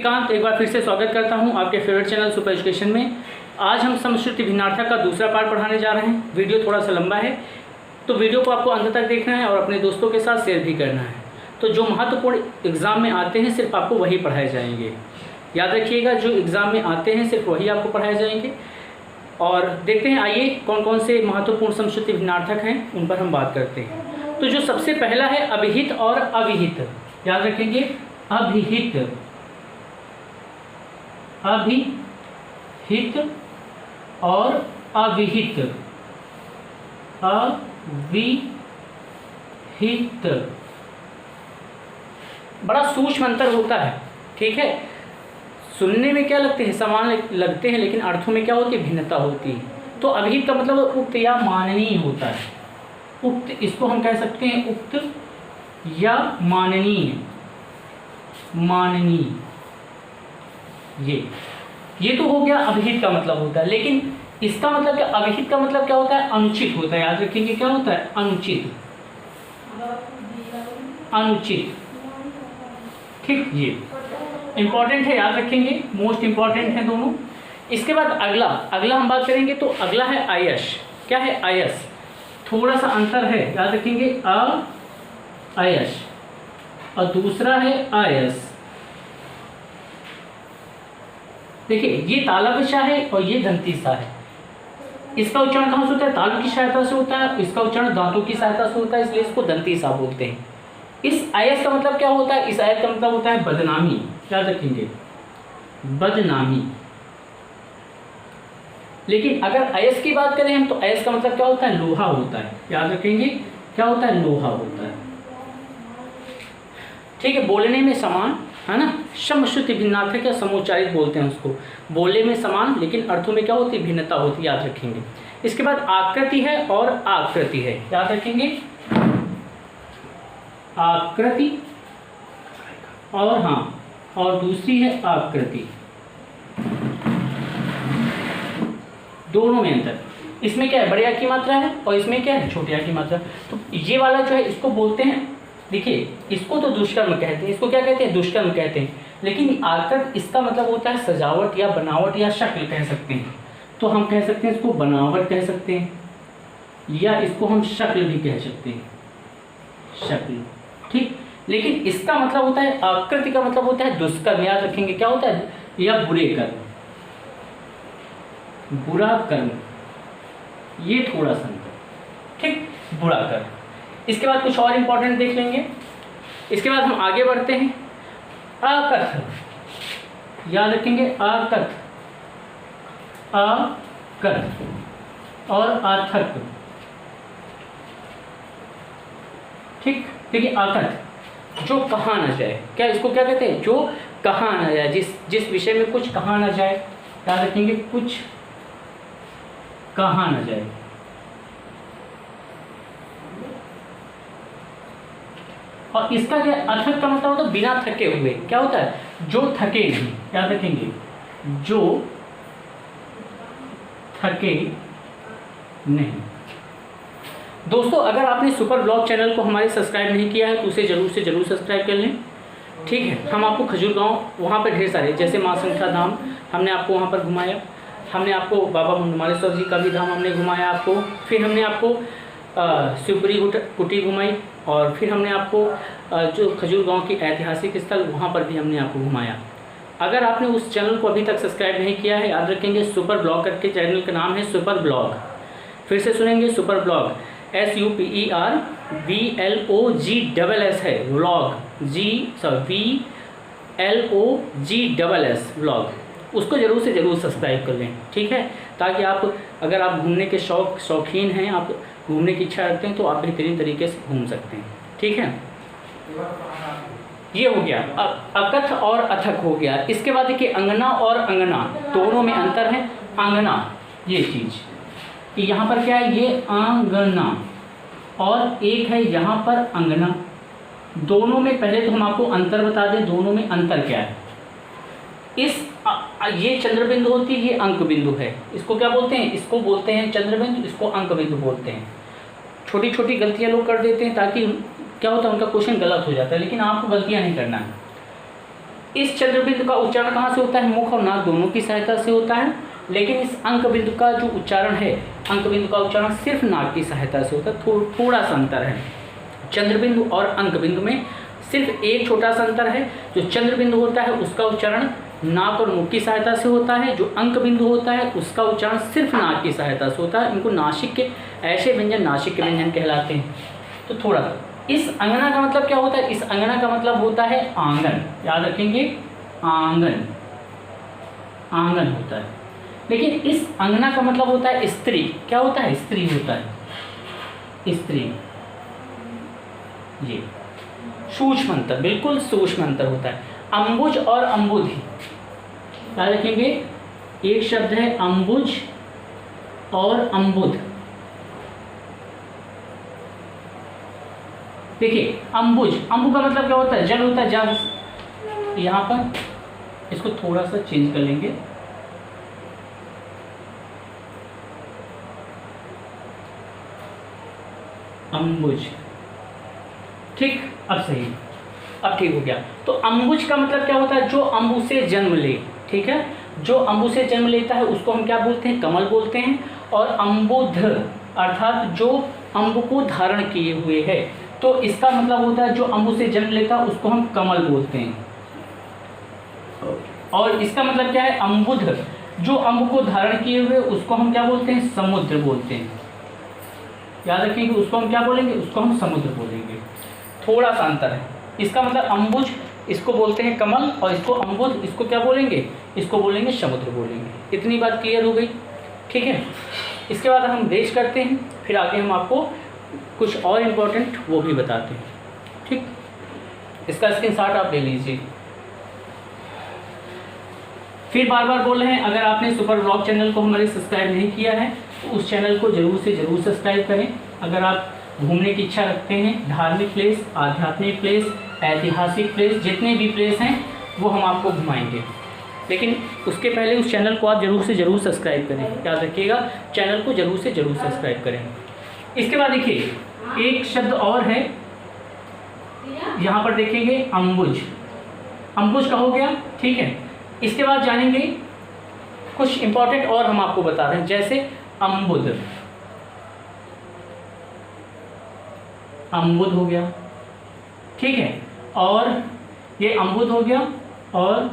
श्रीकांत एक बार फिर से स्वागत करता हूं आपके फेवरेट चैनल सुपर एजुकेशन में। आज हम समश्रुति भिन्नार्थक का दूसरा पार्ट पढ़ाने जा रहे हैं। वीडियो थोड़ा सा लंबा है तो वीडियो को आपको अंत तक देखना है और अपने दोस्तों के साथ शेयर भी करना है। तो जो महत्वपूर्ण एग्जाम में आते हैं सिर्फ आपको वही पढ़ाए जाएंगे। याद रखिएगा, जो एग्ज़ाम में आते हैं सिर्फ वही आपको पढ़ाए जाएंगे। और देखते हैं, आइए कौन कौन से महत्वपूर्ण समश्रुति भिन्नार्थक हैं उन पर हम बात करते हैं। तो जो सबसे पहला है अभिहित और अविहित, याद रखेंगे अभिहित, अभिहित और अविहित, अविहित बड़ा सूक्ष्म अंतर होता है। ठीक है, सुनने में क्या लगते हैं, समान लगते हैं, लेकिन अर्थों में क्या होती है, भिन्नता होती है। तो अभिहित का मतलब उक्त या माननीय होता है। उक्त, इसको हम कह सकते हैं उक्त या माननीय, माननीय। ये तो हो गया अभिहित का मतलब होता है। लेकिन इसका मतलब क्या, अभिहित का मतलब क्या होता है, अनुचित होता है। याद रखेंगे क्या होता है, अनुचित, अनुचित। ठीक, ये इंपॉर्टेंट है, याद रखेंगे, मोस्ट इंपॉर्टेंट है दोनों। इसके बाद अगला हम बात करेंगे तो अगला है आयस। क्या है, आयस। थोड़ा सा अंतर है, याद रखेंगे आयस और दूसरा है आयस। देखिए, ये तालव्य सा है और ये दंती सा है। इसका उच्चारण कहाँ से होता है, तालु की सहायता से होता है। इसका उच्चारण दांतों की सहायता से होता है, इसलिए इसको दंती सा बोलते हैं। इस आयस का मतलब क्या होता है, इस आयस का मतलब होता है बदनामी। याद रखेंगे, बदनामी। लेकिन अगर आयस की बात करें हम तो आयस का मतलब क्या होता है, लोहा होता है। याद रखेंगे क्या होता है, लोहा होता है। ठीक है, बोलने में समान है ना, समश्रुति भिन्नार्थक या समोच्चारित बोलते हैं उसको। बोलने में समान लेकिन अर्थों में क्या होती है, भिन्नता होती है। याद रखेंगे। इसके बाद आकृति है और आकृति है। याद रखेंगे आकृति और दूसरी है आकृति। दोनों में अंतर। इसमें क्या है, बड़े आ की मात्रा है और इसमें क्या है, छोटे आ की मात्रा। तो ये वाला जो है इसको बोलते हैं, देखिए इसको तो दुष्कर्म कहते हैं। इसको क्या कहते हैं, दुष्कर्म कहते हैं। लेकिन आकृति, इसका मतलब होता है सजावट या बनावट या शक्ल कह सकते हैं। तो हम कह सकते हैं इसको बनावट कह सकते हैं या इसको हम शक्ल भी कह सकते हैं, शक्ल। ठीक, लेकिन इसका मतलब होता है, आकृति का मतलब होता है दुष्कर्म। याद रखेंगे क्या होता है, या बुरे कर्म, बुरा कर्म। ये थोड़ा सा अंतर। ठीक, बुरा कर्म। इसके बाद कुछ और इंपॉर्टेंट देख लेंगे। इसके बाद हम आगे बढ़ते हैं। अकथ, याद रखेंगे अकथ, अकथ और अथक। ठीक, देखिए अकथ, जो कहा ना जाए। क्या, इसको क्या कहते हैं, जो कहा ना जाए, जिस विषय में कुछ कहा ना जाए। याद रखेंगे, कुछ कहा ना जाए। और इसका क्या, अथक का मतलब होता है बिना थके हुए। क्या होता है, जो थके नहीं। याद रखेंगे, जो थके नहीं। दोस्तों, अगर आपने सुपर ब्लॉग चैनल को हमारे सब्सक्राइब नहीं किया है तो उसे जरूर से जरूर सब्सक्राइब कर लें। ठीक है, हम आपको खजूर गांव, वहाँ पर ढेर सारे, जैसे माँ संख्या धाम हमने आपको वहाँ पर घुमाया। हमने आपको बाबा मुंडमालेश्वर जी का भी धाम हमने घुमाया आपको। फिर हमने आपको शिवपुरी कुटी घुमाई। और फिर हमने आपको जो खजूर गांव की ऐतिहासिक स्थल, वहाँ पर भी हमने आपको घुमाया। अगर आपने उस चैनल को अभी तक सब्सक्राइब नहीं किया है, याद रखेंगे सुपर ब्लॉग करके चैनल का नाम है, सुपर ब्लॉग। फिर से सुनेंगे, सुपर ब्लॉग, SUPERBLOGSS है, व्लॉग, VLOGSS व्लॉग। उसको जरूर से जरूर सब्सक्राइब कर लें। ठीक है, ताकि आप, अगर आप घूमने के शौकीन हैं, आप घूमने की इच्छा रखते हैं तो आप बेहतरीन तरीके से घूम सकते हैं। ठीक है, ये हो गया, अकथ और अथक हो गया। इसके बाद देखिए अंगना और अंगना, दोनों में अंतर है। अंगना, ये चीज़ कि यहाँ पर क्या है, ये आंगना और एक है यहाँ पर अंगना। दोनों में पहले तो हम आपको अंतर बता दें, दोनों में अंतर क्या है। ये चंद्र बिंदु होती है, ये अंक बिंदु है। इसको क्या बोलते हैं, इसको बोलते हैं चंद्र बिंदु, इसको अंक बिंदु बोलते हैं। छोटी छोटी गलतियाँ लोग कर देते हैं, ताकि क्या होता है, उनका क्वेश्चन गलत हो जाता है। लेकिन आपको गलतियाँ नहीं करना है। इस चंद्र बिंदु का उच्चारण कहाँ से होता है? मुख और नाक दोनों की सहायता से होता है। लेकिन इस अंक बिंदु का जो उच्चारण है, अंक बिंदु का उच्चारण सिर्फ नाक की सहायता से होता है। थोड़ा सा अंतर है। चंद्र बिंदु और अंक बिंदु में सिर्फ एक छोटा सा अंतर है। जो चंद्र बिंदु होता है उसका उच्चारण नाक और मुख की सहायता से होता है। जो अंक बिंदु होता है उसका उच्चारण सिर्फ नाक की सहायता से होता है। इनको नासिक के ऐसे व्यंजन नासिक के व्यंजन कहलाते हैं। तो थोड़ा सा इस अंगना का मतलब क्या होता है? इस अंगना का मतलब होता है आंगन। याद रखेंगे, आंगन, आंगन होता है। लेकिन इस अंगना का मतलब होता है स्त्री। क्या होता है? स्त्री होता है, स्त्री। ये सूक्ष्म अंतर, बिल्कुल सूक्ष्म अंतर होता है। अंबुज और अंबुधि, याद रखेंगे, एक शब्द है अंबुज और अंबुध। देखिए अंबुज, अंबु का मतलब क्या होता है? जल होता है, जल। यहाँ पर इसको थोड़ा सा चेंज कर लेंगे। अंबुज, ठीक, अब सही, अब ठीक हो गया। तो अंबुज का मतलब क्या होता है? जो अंबु से जन्म ले, ठीक है, जो अंबु से जन्म लेता है उसको हम क्या बोलते हैं? कमल बोलते हैं। और अंबुध अर्थात जो अंबु को धारण किए हुए है, तो इसका मतलब होता है जो अंबु से जन्म लेता है उसको हम कमल बोलते हैं। और इसका मतलब क्या है? अंबुध, जो अंबु को धारण किए हुए उसको हम क्या बोलते हैं? समुद्र बोलते हैं। याद रखिए, उसको हम क्या बोलेंगे? उसको हम समुद्र बोलेंगे। थोड़ा सा अंतर है। इसका मतलब अंबुज इसको बोलते हैं कमल, और इसको अंबुध इसको क्या बोलेंगे? इसको बोलेंगे समुद्र बोलेंगे। इतनी बात क्लियर हो गई, ठीक है। इसके बाद हम रेस्ट करते हैं, फिर आगे हम आपको कुछ और इम्पोर्टेंट वो भी बताते हैं, ठीक। इसका स्क्रीनशॉट आप ले लीजिए। फिर बार बार बोल रहे हैं, अगर आपने सुपर ब्लॉग चैनल को हमारे सब्सक्राइब नहीं किया है तो उस चैनल को ज़रूर से ज़रूर सब्सक्राइब करें। अगर आप घूमने की इच्छा रखते हैं, धार्मिक प्लेस, आध्यात्मिक प्लेस, ऐतिहासिक प्लेस, जितने भी प्लेस हैं वो हम आपको घुमाएंगे। लेकिन उसके पहले उस चैनल को आप ज़रूर से ज़रूर सब्सक्राइब करें। याद रखिएगा, चैनल को ज़रूर से ज़रूर सब्सक्राइब करें। इसके बाद देखिए एक शब्द और है, यहाँ पर देखेंगे अंबुज। अंबुज का हो गया, ठीक है। इसके बाद जानेंगे कुछ इंपॉर्टेंट और हम आपको बता रहे हैं, जैसे अंबुध, अंबुध हो गया, ठीक है। और ये अंबुध हो गया और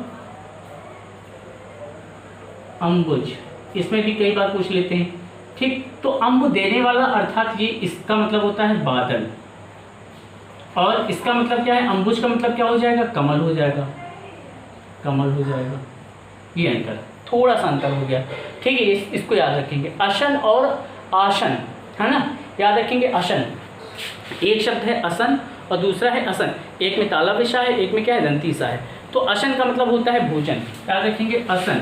अंबुज, इसमें भी कई बार पूछ लेते हैं, ठीक। तो अंब देने वाला अर्थात ये इसका मतलब होता है बादल, और इसका मतलब क्या है? अंबुज का मतलब क्या हो जाएगा? कमल हो जाएगा, कमल हो जाएगा। ये अंतर, थोड़ा सा अंतर हो गया, ठीक है। इसको याद रखेंगे। अशन और आसन, है ना, याद रखेंगे। अशन, एक शब्द है असन और दूसरा है असन। एक में ताला विषा है, एक में क्या है? दंती सा है। तो अशन का मतलब होता है भोजन, याद रखेंगे। असन,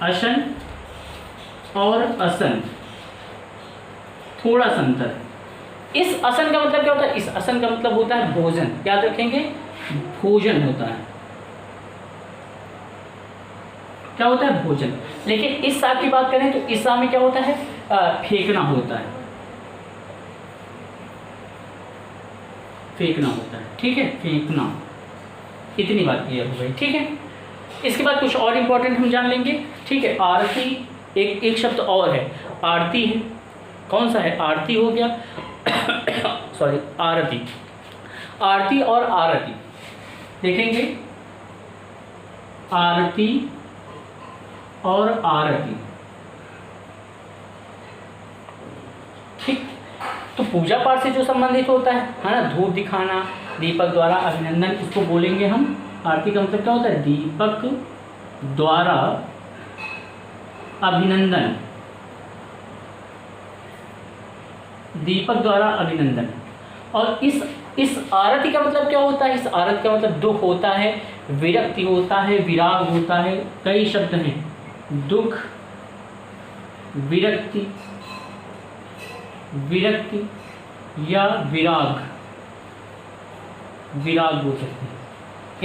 अशन और असन, थोड़ा सा अंतर। इस असन का मतलब क्या होता है? इस असन का मतलब होता है भोजन, याद रखेंगे, भोजन होता है। क्या होता है? भोजन। लेकिन इस सा की बात करें तो इस सा में क्या होता है? फेंकना होता है, फेंकना होता है, ठीक है, फेंकना। इतनी बात क्लियर हो गई, ठीक है। इसके बाद कुछ और इम्पोर्टेंट हम जान लेंगे, ठीक है। आरती, एक शब्द और है, आरती है। कौन सा है? आरती हो गया सॉरी, आरती। आरती और आरती देखेंगे, आरती और आरती, ठीक। तो पूजा पाठ से जो संबंधित होता है ना, धूप दिखाना, दीपक द्वारा अभिनंदन, इसको बोलेंगे हम। आरती का मतलब क्या होता है? दीपक द्वारा अभिनंदन, दीपक द्वारा अभिनंदन। और इस आरती का मतलब क्या होता है? इस आरती का मतलब दुख होता है, विरक्ति होता है, विराग होता है। कई शब्द हैं, दुख, विरक्ति, विरक्ति या विराग, विराग बोल सकते हैं।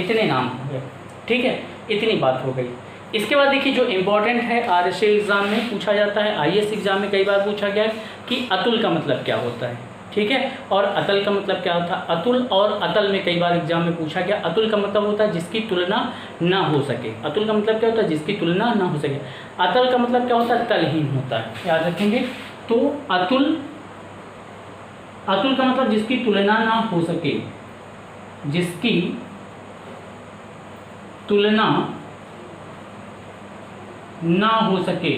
इतने नाम हो गए, ठीक है, इतनी बात हो गई। इसके बाद देखिए जो इम्पोर्टेंट है, आरएसए एग्ज़ाम में पूछा जाता है, आईएएस एग्ज़ाम में कई बार पूछा गया है कि अतुल का मतलब क्या होता है। ठीक है। और अतल का मतलब क्या होता है? अतुल और अतल में कई बार एग्जाम में पूछा गया। अतुल का मतलब होता है जिसकी तुलना ना हो सके। अतुल का मतलब क्या होता है? जिसकी तुलना ना हो सके। अतल का मतलब क्या होता है? तलहीन होता है, याद रखेंगे। तो अतुल, अतुल का मतलब जिसकी तुलना ना हो सके, जिसकी तुलना ना हो सके,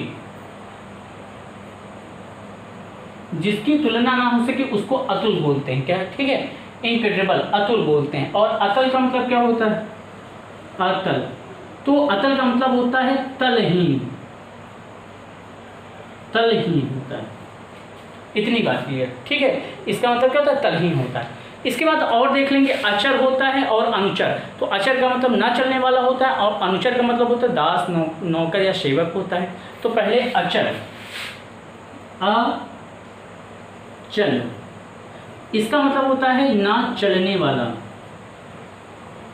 जिसकी तुलना ना हो सके उसको अतुल बोलते हैं। क्या? ठीक है, इनक्रेडिबल, अतुल बोलते हैं। और अतल का मतलब क्या होता है? अतल, तो अतल का मतलब होता है तलहीन, तलहीन होता है। इतनी बात क्लियर, ठीक है। इसका मतलब क्या होता है? तलहीन होता है। इसके बाद और देख लेंगे, अचर होता है और अनुचर। तो अचर का मतलब ना चलने वाला होता है और अनुचर का मतलब होता है दास, नौकर या सेवक होता है। तो पहले अचर, अचल, इसका मतलब होता है ना चलने वाला,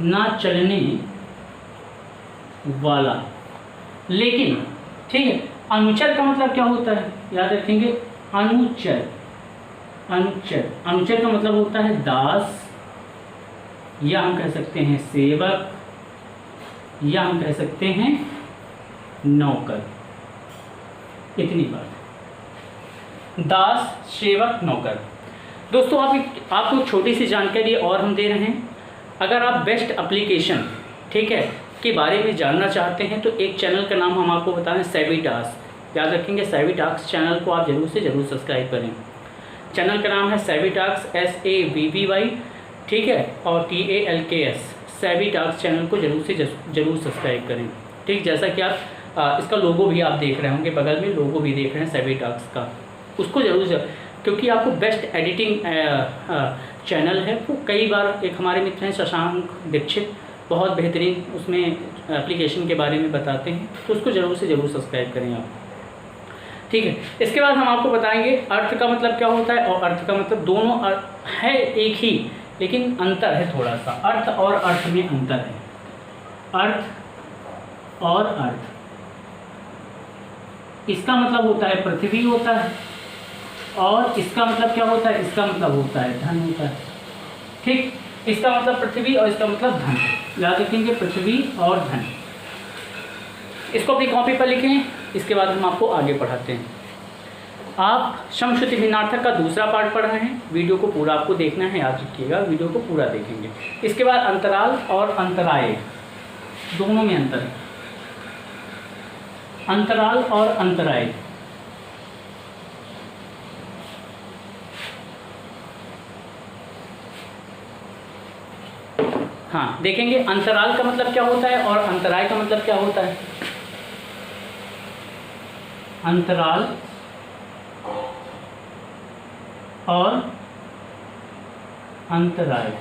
ना चलने वाला। लेकिन ठीक है, अनुचर का मतलब क्या होता है? याद रखेंगे, अनुचर, अनुचर, अनुचर का मतलब होता है दास, या हम कह सकते हैं सेवक, या हम कह सकते हैं नौकर। इतनी बात, दास, सेवक, नौकर। दोस्तों आपको छोटी सी जानकारी और हम दे रहे हैं। अगर आप बेस्ट एप्लीकेशन, ठीक है, के बारे में जानना चाहते हैं तो एक चैनल का नाम हम आपको बता रहे हैं, सेवी टास्क। याद रखेंगे, सेवी टास्क चैनल को आप जरूर से जरूर सब्सक्राइब करें। चैनल का नाम है सेवी टास्क, SAVVY, ठीक है, और TALKS, सेवी टास्क चैनल को जरूर से जरूर सब्सक्राइब करें। ठीक, जैसा कि आप इसका लोगो भी आप देख रहे होंगे, बगल में लोगो भी देख रहे हैं सेवी टास्क का, उसको जरूर, क्योंकि आपको बेस्ट एडिटिंग चैनल है। वो कई बार एक हमारे मित्र हैं शशांक दीक्षित, बहुत बेहतरीन उसमें एप्लीकेशन के बारे में बताते हैं, तो उसको ज़रूर से ज़रूर सब्सक्राइब करें आप। ठीक है, इसके बाद हम आपको बताएंगे अर्थ का मतलब क्या होता है। और अर्थ का मतलब दोनों है एक ही, लेकिन अंतर है थोड़ा सा। अर्थ और अर्थ में अंतर है। अर्थ और अर्थ, इसका मतलब होता है पृथ्वी होता है, और इसका मतलब क्या होता है? इसका मतलब होता है धन होता है। ठीक, इसका मतलब पृथ्वी और इसका मतलब धन। याद रखेंगे, पृथ्वी और धन। इसको अपनी कॉपी पर लिखें, इसके बाद हम आपको आगे पढ़ाते हैं। आप समश्रुति भिन्नार्थक का दूसरा पार्ट पढ़ रहे हैं। वीडियो को पूरा आपको देखना है, याद रखिएगा, वीडियो को पूरा देखेंगे। इसके बाद अंतराल और अंतराय, दोनों में अंतर है। अंतराल और अंतराय, हाँ देखेंगे, अंतराल का मतलब क्या होता है और अंतराय का मतलब क्या होता है। अंतराल और अंतराय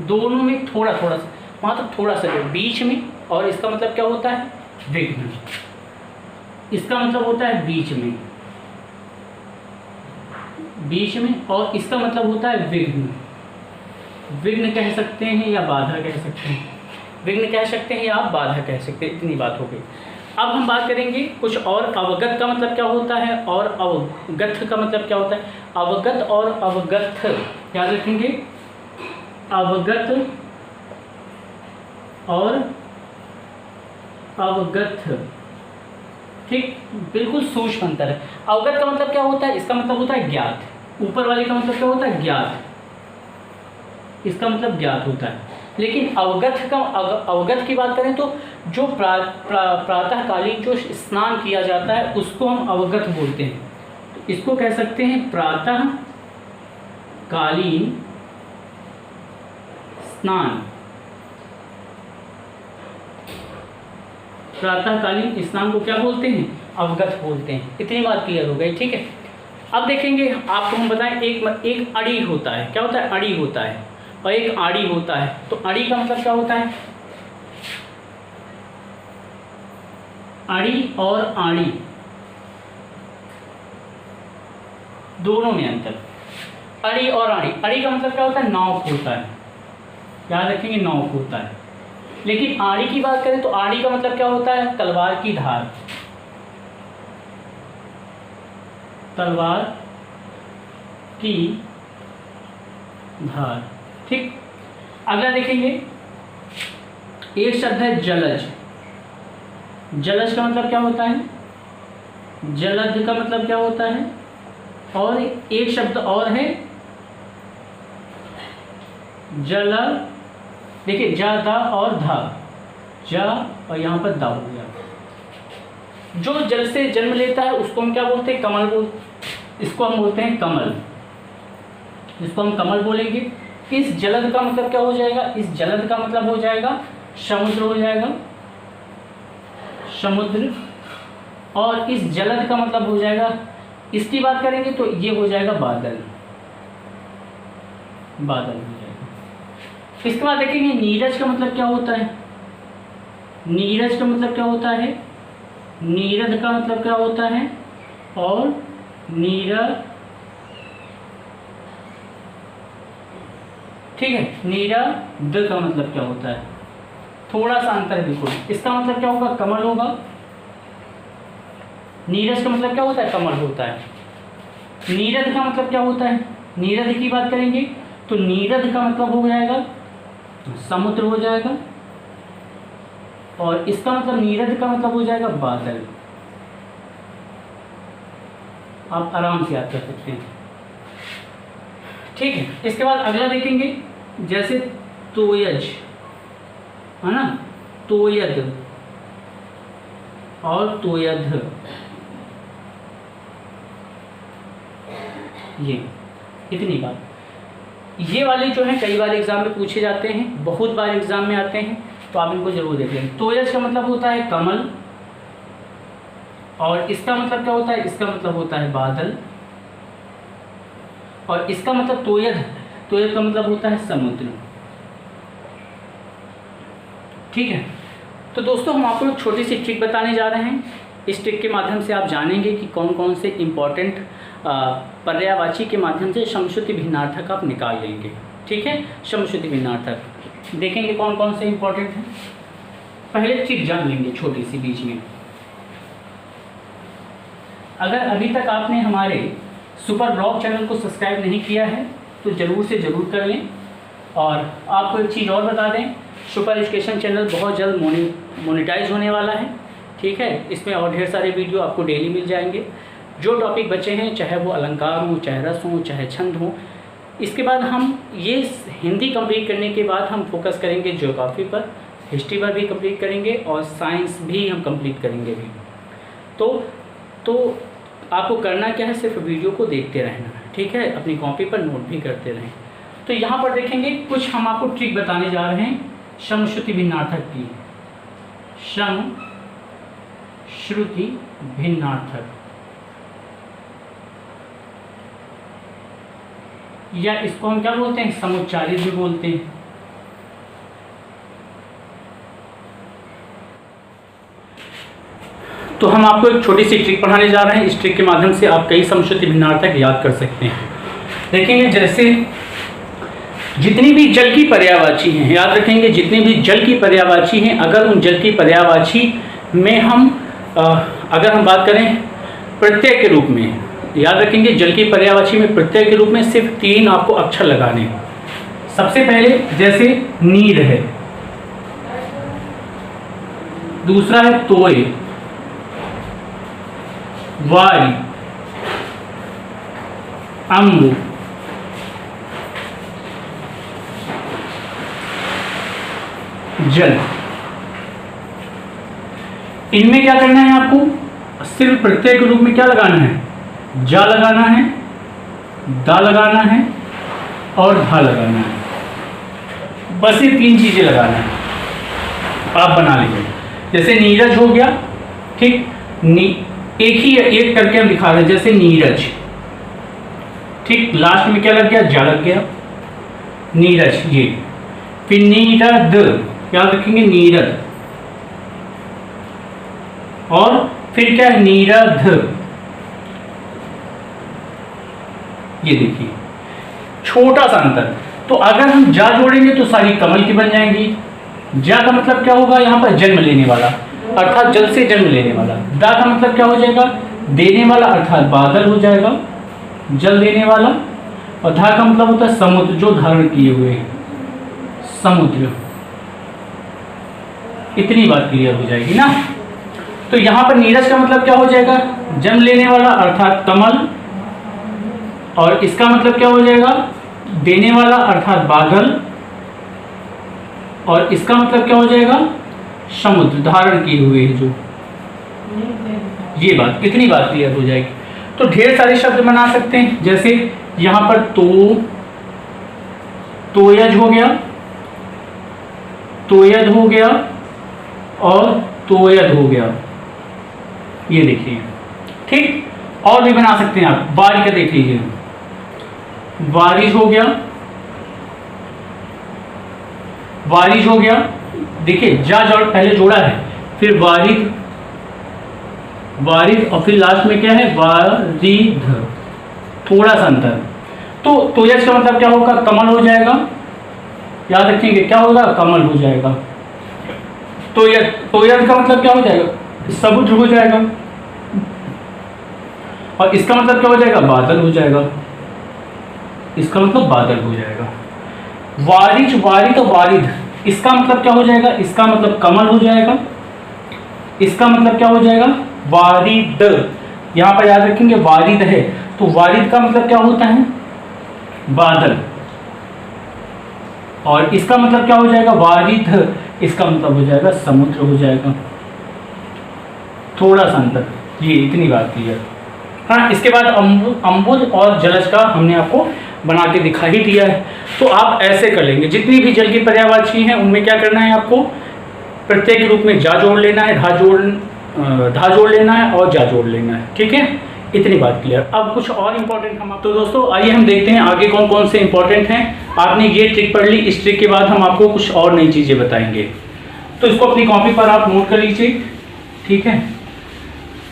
दोनों में थोड़ा थोड़ा सा, मतलब थोड़ा सा जो बीच में, और इसका मतलब क्या होता है? विघ्न। इसका मतलब होता है बीच में, बीच में, और इसका मतलब होता है विघ्न। विघ्न कह सकते हैं या बाधा कह सकते हैं, विघ्न कह सकते हैं या आप बाधा कह सकते हैं। इतनी बात हो गई। अब हम बात करेंगे कुछ और। अवगत का मतलब क्या होता है और अवगत का मतलब क्या होता है। अवगत और अवगत, याद रखेंगे, अवगत और अवगत। ठीक, बिल्कुल सूक्ष्म अंतर है। अवगत का मतलब क्या होता है? इसका मतलब होता है ज्ञात। ऊपर वाले का मतलब क्या होता है? ज्ञात। इसका मतलब ज्ञात होता है। लेकिन अवगत का, अवगत की बात करें तो जो प्रातःकालीन जो स्नान किया जाता है उसको हम अवगत बोलते हैं। तो इसको कह सकते हैं प्रातःकालीन स्नान। प्रातःकालीन स्नान को क्या बोलते हैं? अवगत बोलते हैं। इतनी बात क्लियर हो गई, ठीक है। अब देखेंगे, आपको हम बताएं, एक अड़ी होता है। क्या होता है? अड़ी होता है, और एक आड़ी होता है। तो अड़ी का मतलब क्या होता है? अड़ी और आड़ी दोनों में अंतर। अड़ी और आड़ी, अड़ी का मतलब क्या होता है? नौक होता है। याद रखेंगे, नौक होता है। लेकिन आड़ी की बात करें तो आड़ी का मतलब क्या होता है? तलवार की धार। तलवार की धार। ठीक, अगला देखेंगे, एक शब्द है जलज। जलज का मतलब क्या होता है? जलद का मतलब क्या होता है? और एक शब्द और है जल, देखिए जा दा और धा, जा और यहाँ पर दा हो गया। जो जल से जन्म लेता है उसको हम क्या बोलते हैं? कमल इसको हम बोलते हैं कमल, इसको हम कमल बोलेंगे। इस जलद का मतलब क्या हो जाएगा? इस जलद का मतलब हो जाएगा समुद्र हो जाएगा, समुद्र। और इस जलद का मतलब हो जाएगा, इसकी बात करेंगे तो ये हो जाएगा बादल, बादल हो जाएगा। इसके बाद देखेंगे नीरज का मतलब क्या होता है? नीरज का मतलब क्या होता है? नीरद का मतलब क्या होता है? और नीरद, ठीक है, नीरद का मतलब क्या होता है? थोड़ा सा अंतर है बिल्कुल। इसका मतलब क्या होगा? कमल होगा। नीरज का मतलब क्या होता है? कमल होता है। नीरद का मतलब क्या होता है? नीरद की बात करेंगे तो नीरद का मतलब हो जाएगा समुद्र हो जाएगा। और इसका मतलब नीरद का मतलब हो जाएगा बादल। आप आराम से याद कर सकते हैं। ठीक है, इसके बाद अगला देखेंगे, जैसे तोयज है ना, तोयद और तोयध, ये इतनी बात। ये वाले जो हैं कई बार एग्जाम में पूछे जाते हैं, बहुत बार एग्जाम में आते हैं, तो आप इनको जरूर देखें। तोयज का मतलब होता है कमल, और इसका मतलब क्या होता है? इसका मतलब होता है बादल। और इसका मतलब तोयद, तोयद का मतलब होता है समुद्र। ठीक है, तो दोस्तों हम आपको एक छोटी सी ट्रिक बताने जा रहे हैं। इस ट्रिक के माध्यम से आप जानेंगे कि कौन कौन से इम्पॉर्टेंट पर्यायवाची के माध्यम से समश्रुति भिन्नार्थक आप निकाल लेंगे। ठीक है, समश्रुति भिन्नार्थक देखेंगे कौन कौन से इम्पॉर्टेंट हैं। पहले ट्रिक जान लेंगे छोटी सी बीच में। अगर अभी तक आपने हमारे सुपर ब्लॉग चैनल को सब्सक्राइब नहीं किया है तो ज़रूर से ज़रूर कर लें। और आपको एक चीज़ और बता दें, सुपर एजुकेशन चैनल बहुत जल्द मोनेटाइज होने वाला है। ठीक है, इसमें और ढेर सारे वीडियो आपको डेली मिल जाएंगे। जो टॉपिक बचे हैं, चाहे वो अलंकार हो, चाहे रस हो, चाहे छंद हो, इसके बाद हम ये हिंदी कंप्लीट करने के बाद हम फोकस करेंगे ज्योग्राफी पर, हिस्ट्री पर भी कंप्लीट करेंगे और साइंस भी हम कंप्लीट करेंगे भी। तो आपको करना क्या है? सिर्फ वीडियो को देखते रहना है। ठीक है, अपनी कॉपी पर नोट भी करते रहें। तो यहाँ पर देखेंगे कुछ हम आपको ट्रिक बताने जा रहे हैं समश्रुति भिन्नार्थक की। समश्रुति भिन्नार्थक, या इसको हम क्या बोलते हैं? समुच्चारित भी बोलते हैं। तो हम आपको एक छोटी सी ट्रिक पढ़ाने जा रहे हैं। इस ट्रिक के माध्यम से आप कई समश्रुति भिन्नार्थक याद कर सकते हैं। देखेंगे जैसे जितनी भी जल की पर्यायवाची हैं, याद रखेंगे जितनी भी जल की पर्यायवाची हैं, अगर उन जल की पर्यायवाची में हम अगर हम बात करें प्रत्यय के रूप में, याद रखेंगे जल की पर्यायवाची में प्रत्यय के रूप में सिर्फ 3 आपको अक्षर लगाने हैं। सबसे पहले जैसे नीर है, दूसरा है तोय, वारी, अम्ब, जल। इनमें क्या करना है आपको? सिर्फ प्रत्यय के रूप में क्या लगाना है? जा लगाना है, दा लगाना है और धा लगाना है। बस ये 3 चीजें लगाना है, आप बना लीजिए। जैसे नीरज हो गया, ठीक, एक करके हम लिखा रहे हैं, जैसे नीरज, ठीक, लास्ट में क्या लग गया? जा लग गया, नीरज ये। फिर नीरद, याद रखेंगे नीरद, और फिर क्या है? नीरध। ये देखिए छोटा सा अंतर। तो अगर हम जा जोड़ेंगे तो सारी कमल की बन जाएंगी। जा का मतलब क्या होगा? यहाँ पर जन्म लेने वाला, अर्थात जल से जन्म लेने वाला। दा का मतलब क्या हो जाएगा? देने वाला, अर्थात बादल हो जाएगा, जल देने वाला। और धा का मतलब होता है समुद्र, जो धारण किए हुए हैं, समुद्र। इतनी बात क्लियर हो जाएगी ना। तो यहां पर नीरज का मतलब क्या हो जाएगा? जन्म लेने वाला अर्थात कमल, और इसका मतलब क्या हो जाएगा? देने वाला अर्थात बादल, और इसका मतलब क्या हो जाएगा? समुद्र, धारण किए हुए हैं जो। ये बात, कितनी बात क्लियर हो जाएगी। तो ढेर सारे शब्द बना सकते हैं, जैसे यहां पर तोयज हो गया, तोयद हो गया और तोयद हो गया, ये देखिए। ठीक, और भी बना सकते हैं आप। बारी का देख लीजिए, बारिश हो गया, वारिज हो गया, देखिए जा जोड़ पहले जोड़ा है, फिर वारिद, वारिद, और फिर लास्ट में क्या है? वारिध, थोड़ा सा अंतर। तो तोयज का मतलब क्या होगा? कमल हो जाएगा, याद रखेंगे क्या होगा? कमल हो जाएगा। तोयज का मतलब क्या हो जाएगा? समुद्र हो जाएगा, और इसका मतलब क्या हो जाएगा? बादल हो जाएगा, इसका मतलब बादल हो जाएगा। वारिज, वारिद और वारिद, इसका मतलब क्या हो जाएगा? इसका मतलब कमल हो जाएगा, इसका मतलब क्या हो जाएगा? वारिद। यहां पर याद रखेंगे वारिद है, तो वारिद का मतलब क्या होता है? बादल, और इसका मतलब क्या हो जाएगा? वारिद, इसका मतलब हो जाएगा समुद्र हो जाएगा। थोड़ा सा अंतर, ये इतनी बात की है। हाँ, इसके बाद अम्बुज और जलज का हमने आपको बना के दिखा ही दिया है। तो आप ऐसे कर लेंगे, जितनी भी जल की पर्यायवाची हैं उनमें क्या करना है आपको? प्रत्येक रूप में जा जोड़ लेना है, धा जोड़ लेना है और जा जोड़ लेना है। ठीक है, इतनी बात क्लियर। अब कुछ और इंपॉर्टेंट हम तो दोस्तों आइए हम देखते हैं आगे कौन कौन से इंपॉर्टेंट हैं। आपने ये ट्रिक पढ़ ली, इस ट्रिक के बाद हम आपको कुछ और नई चीज़ें बताएंगे, तो इसको अपनी कॉपी पर आप नोट कर लीजिए। ठीक है,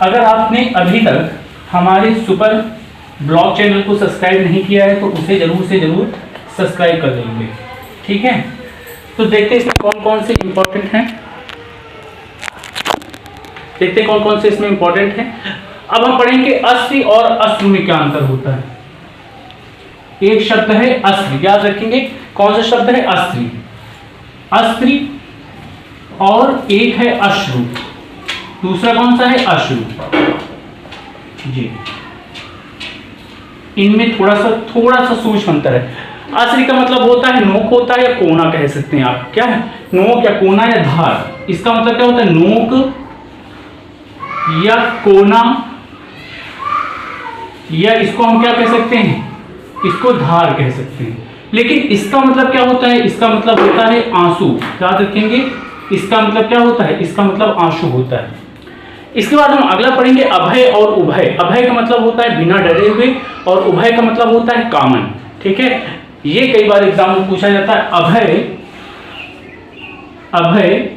अगर आपने अभी तक हमारे सुपर ब्लॉग चैनल को सब्सक्राइब नहीं किया है तो उसे जरूर से जरूर सब्सक्राइब कर लेंगे। ठीक है, तो देखते हैं इसमें कौन कौन से इंपॉर्टेंट हैं, देखते हैं कौन कौन से इसमें इंपॉर्टेंट हैं। अब हम पढ़ेंगे अस्त्री और अश्रु में क्या अंतर होता है। एक शब्द है अस्त्री, याद रखेंगे कौन सा शब्द है? अस्त्री, अस्त्री, और एक है अश्रु, दूसरा कौन सा है? अश्रु जी। इनमें थोड़ा सा सूक्ष्म अंतर है। अस्त्री का मतलब होता है नोक होता है, या कोना कह सकते हैं आप। क्या है? नोक या कोना या धार। इसका मतलब क्या होता है? नोक या कोना, या इसको हम क्या कह सकते हैं? इसको धार कह सकते हैं। लेकिन इसका मतलब क्या होता है? इसका मतलब होता है आंसू, याद रखेंगे। इसका मतलब क्या होता है? इसका मतलब आंसू होता है। इसके बाद हम अगला पढ़ेंगे अभय और उभय। अभय का मतलब होता है बिना डरे हुए, और उभय का मतलब होता है कामन। ठीक है, ये कई बार एग्जाम में पूछा जाता है। अभय, अभय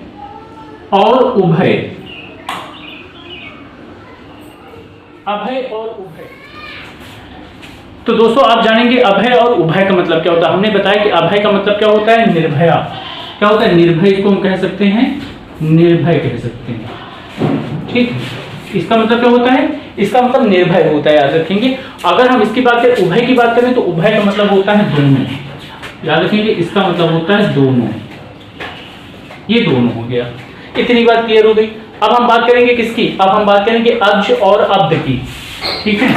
और उभय, अभय और उभय। तो दोस्तों आप जानेंगे अभय और उभय का मतलब क्या होता है। हमने बताया कि अभय का मतलब क्या होता है? निर्भया। क्या होता है? निर्भय, इसको हम कह सकते हैं निर्भय कह सकते हैं। ठीक, इसका मतलब क्या होता है? इसका मतलब निर्भय होता है, याद रखेंगे। अगर हम इसकी बात करें, उभय की बात करें, तो उभय का मतलब होता है दोनों, याद रखेंगे। इसका मतलब होता है दोनों, ये दोनों हो गया। इतनी बात क्लियर हो गई। अब हम बात करेंगे किसकी? अब हम बात करेंगे अब्ज और अब्द की। ठीक है,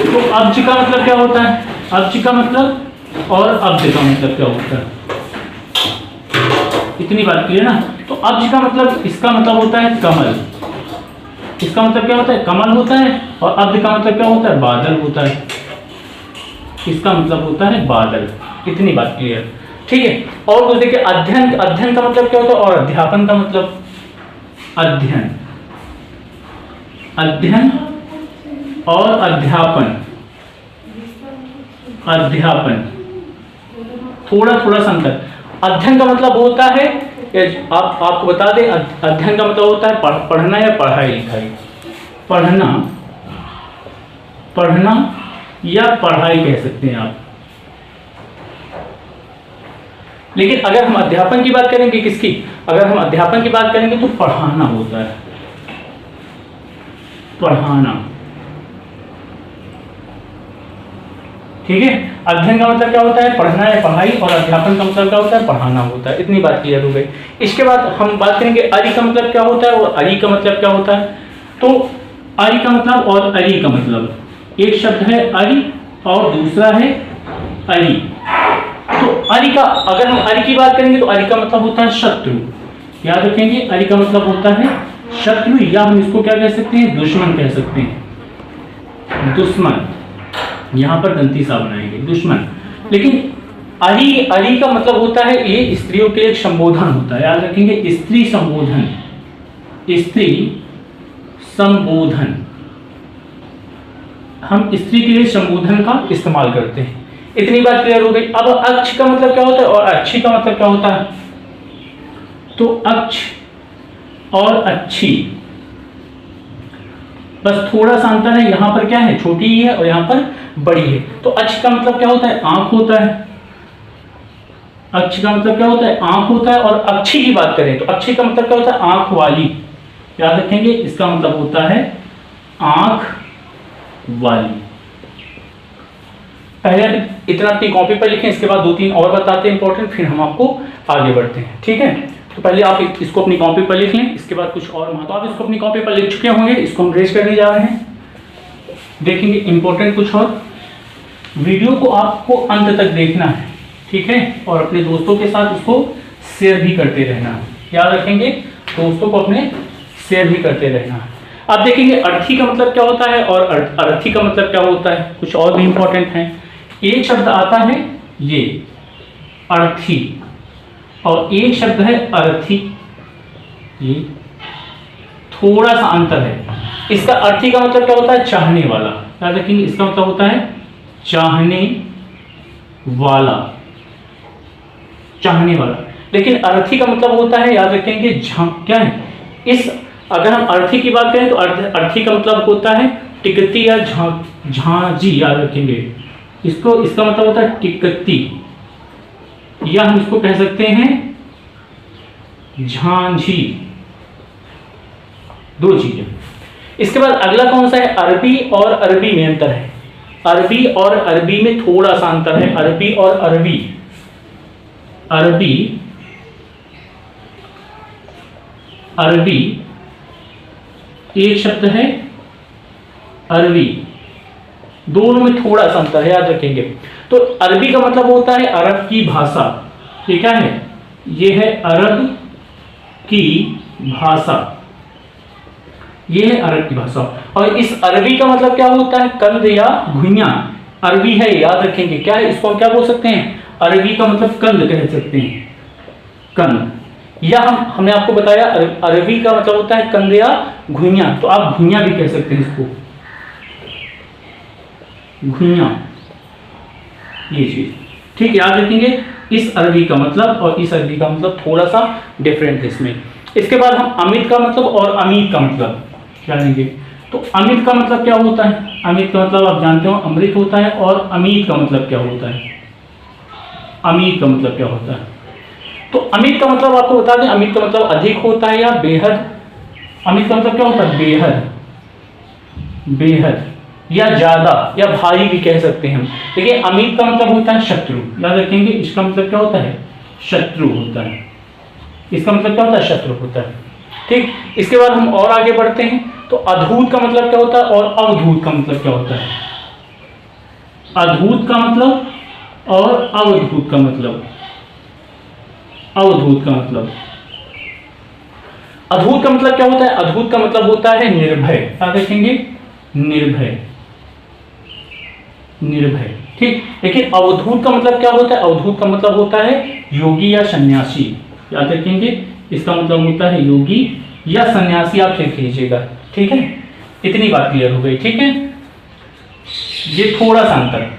तो अब्ज का मतलब क्या होता है? अब्ज का मतलब और अब्द का मतलब क्या होता है? इतनी बात क्लियर ना। तो अब्ज का मतलब, इसका मतलब होता है कमल, इसका मतलब क्या होता है? कमल होता है। और अब्द का मतलब क्या होता है? बादल होता है, इसका मतलब होता है बादल। इतनी बात क्लियर। ठीक है, और कुछ देखिए। अध्ययन, अध्ययन का मतलब क्या होता है? और अध्यापन का मतलब अध्ययन, अध्ययन और अध्यापन, अध्यापन, थोड़ा सा अंतर। अध्ययन का मतलब होता है, आपको बता दें, अध्ययन का मतलब होता है पढ़ना या पढ़ाई लिखाई, पढ़ना, पढ़ना या पढ़ाई कह सकते हैं आप। लेकिन अगर हम अध्यापन की बात करेंगे, किसकी? अगर हम अध्यापन की बात करेंगे तो पढ़ाना होता है, पढ़ाना। ठीक है। अध्ययन का मतलब क्या होता है, पढ़ना है, पढ़ाई, और अध्यापन का मतलब क्या होता है, पढ़ाना होता है। इतनी बात क्लियर हो गई। इसके बाद हम बात करेंगे अरि का मतलब क्या होता है और अरि का मतलब क्या होता है। तो अरि का मतलब और अरि का मतलब, एक शब्द है अरि और दूसरा है अरि। तो अरि का, अगर हम अरि की बात करेंगे तो अरि का मतलब होता है शत्रु। याद रखेंगे, अरि का मतलब होता है शत्रु, या हम इसको क्या कह सकते हैं, दुश्मन कह सकते हैं, दुश्मन। यहां पर दंती सा बनाएंगे, दुश्मन। लेकिन अरि, अरि का मतलब होता है, ये स्त्रियों के लिए एक संबोधन होता है। याद रखेंगे, स्त्री संबोधन, स्त्री संबोधन, हम स्त्री के लिए संबोधन का इस्तेमाल करते हैं। इतनी बात क्लियर हो गई। अब अक्ष का मतलब क्या होता है और अच्छी का मतलब क्या होता है। तो अक्ष और अच्छी, बस थोड़ा सा अंतर है, यहां पर क्या है, छोटी ही है और यहां पर बड़ी है। तो अक्ष का मतलब क्या होता है, आंख होता है। अक्ष का मतलब क्या होता है, आंख होता है। और अक्षी की बात करें तो अक्षी का मतलब क्या होता है, आंख वाली। याद रखेंगे, इसका मतलब होता है आंख वाली। पहले इतना अपनी कॉपी पर लिखें, इसके बाद 2-3 और बताते हैं इंपॉर्टेंट, फिर हम आपको आगे बढ़ते हैं। ठीक है, तो पहले आप इसको अपनी कॉपी पर लिख लें, इसके बाद कुछ और महत्व। आप इसको अपनी कॉपी पर लिख चुके होंगे, इसको हम रेज करने जा रहे हैं। देखेंगे इंपॉर्टेंट कुछ और। वीडियो को आपको अंत तक देखना है, ठीक है, और अपने दोस्तों के साथ इसको शेयर भी करते रहना। याद रखेंगे, दोस्तों को अपने शेयर भी करते रहना। अब देखेंगे अर्थी का मतलब क्या होता है और अर्थी का मतलब क्या होता है, कुछ और भी इंपॉर्टेंट है। एक शब्द आता है ये अर्थी और एक शब्द है अर्थी, ये थोड़ा सा अंतर है। इसका अर्थी का मतलब क्या होता है, चाहने वाला। याद रखेंगे, इसका मतलब होता है चाहने वाला, चाहने वाला। लेकिन अर्थी का मतलब होता है, याद रखेंगे, क्या है इस, अगर हम अर्थी की बात करें तो अर्थी का मतलब होता है टिकती या झांझी। याद रखेंगे, इसको, इसका मतलब होता है टिकती, या हम इसको कह सकते हैं झांझी, दो चीजें। इसके बाद अगला कौन सा है, अरबी और अरबी में अंतर है। अरबी और अरबी में थोड़ा सा अंतर है। अरबी और अरबी, अरबी, अरबी एक शब्द है, अरबी, दोनों में थोड़ा सा अंतर है, याद रखेंगे। तो अरबी का मतलब होता है अरब की भाषा। ये क्या है, ये है अरब की भाषा, ये है अरब की भाषा। और इस अरबी का मतलब क्या होता है, कंद या घुइयां। अरबी है, याद रखेंगे, क्या है, इसको हम क्या बोल सकते हैं, अरबी का मतलब कंद कह सकते हैं, कंद। या हमने आपको बताया अरबी का मतलब होता है कंद या घुइयां, तो आप घुइयां भी कह सकते हैं इसको, घुइयां, ये चीज। ठीक, याद रखेंगे, इस अरबी का मतलब और इस अरबी का मतलब थोड़ा सा डिफरेंट है इसमें। इसके बाद हम अमित का मतलब और अमीत का मतलब जानेंगे। तो अमित का मतलब क्या होता है, अमित का मतलब आप जानते हो अमृत होता है। और अमीत का मतलब क्या होता है, अमीत का मतलब क्या होता है। तो अमित का मतलब आपको बता दें, अमित का मतलब अधिक होता है या बेहद। अमित का मतलब क्या होता है, बेहद, बेहद या ज्यादा या भारी भी कह सकते हैं हम। देखिए, अमित का मतलब होता है शत्रु। याद रखेंगे, इसका मतलब क्या होता है, शत्रु होता है। इसका मतलब क्या होता है, शत्रु होता है। ठीक, इसके बाद हम और आगे बढ़ते हैं। तो अद्भुत का मतलब क्या होता है और अवधूत का मतलब क्या होता है। अद्भुत का मतलब और अवधूत का मतलब, अवधूत का मतलब, अद्भुत का मतलब क्या होता है, अद्भुत का मतलब होता है निर्भय। याद रखेंगे, निर्भय, निर्भय। ठीक, लेकिन अवधूत का मतलब क्या होता है, अवधूत का मतलब होता है योगी या सन्यासी। याद रखेंगे, इसका मतलब होता है योगी या सन्यासी, आप लिख लीजिएगा। ठीक है, इतनी बात क्लियर हो गई। ठीक है, ये थोड़ा सा अंतर।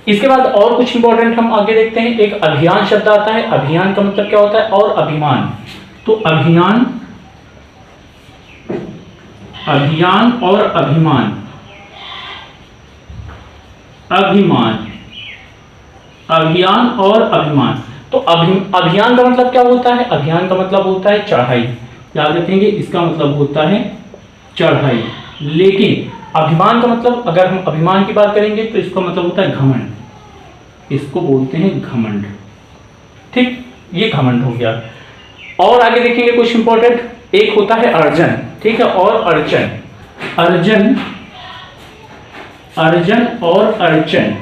इसके बाद और कुछ इंपॉर्टेंट हम आगे देखते हैं। एक अभियान शब्द आता है। अभियान का मतलब क्या होता है, और अभिमान। तो अभियान, अभियान और अभिमान, अभिमान, अभियान और अभिमान। तो अभियान का मतलब क्या होता है, अभियान का मतलब होता है चढ़ाई। याद रखेंगे, इसका मतलब होता है चढ़ाई। लेकिन अभिमान का मतलब, अगर हम अभिमान की बात करेंगे तो इसका मतलब होता है घमंड, इसको बोलते हैं घमंड। ठीक, ये घमंड हो गया। और आगे देखेंगे कुछ इंपॉर्टेंट, एक होता है अर्जन, ठीक है, और अर्चन। अर्जन, अर्जन और अर्चन,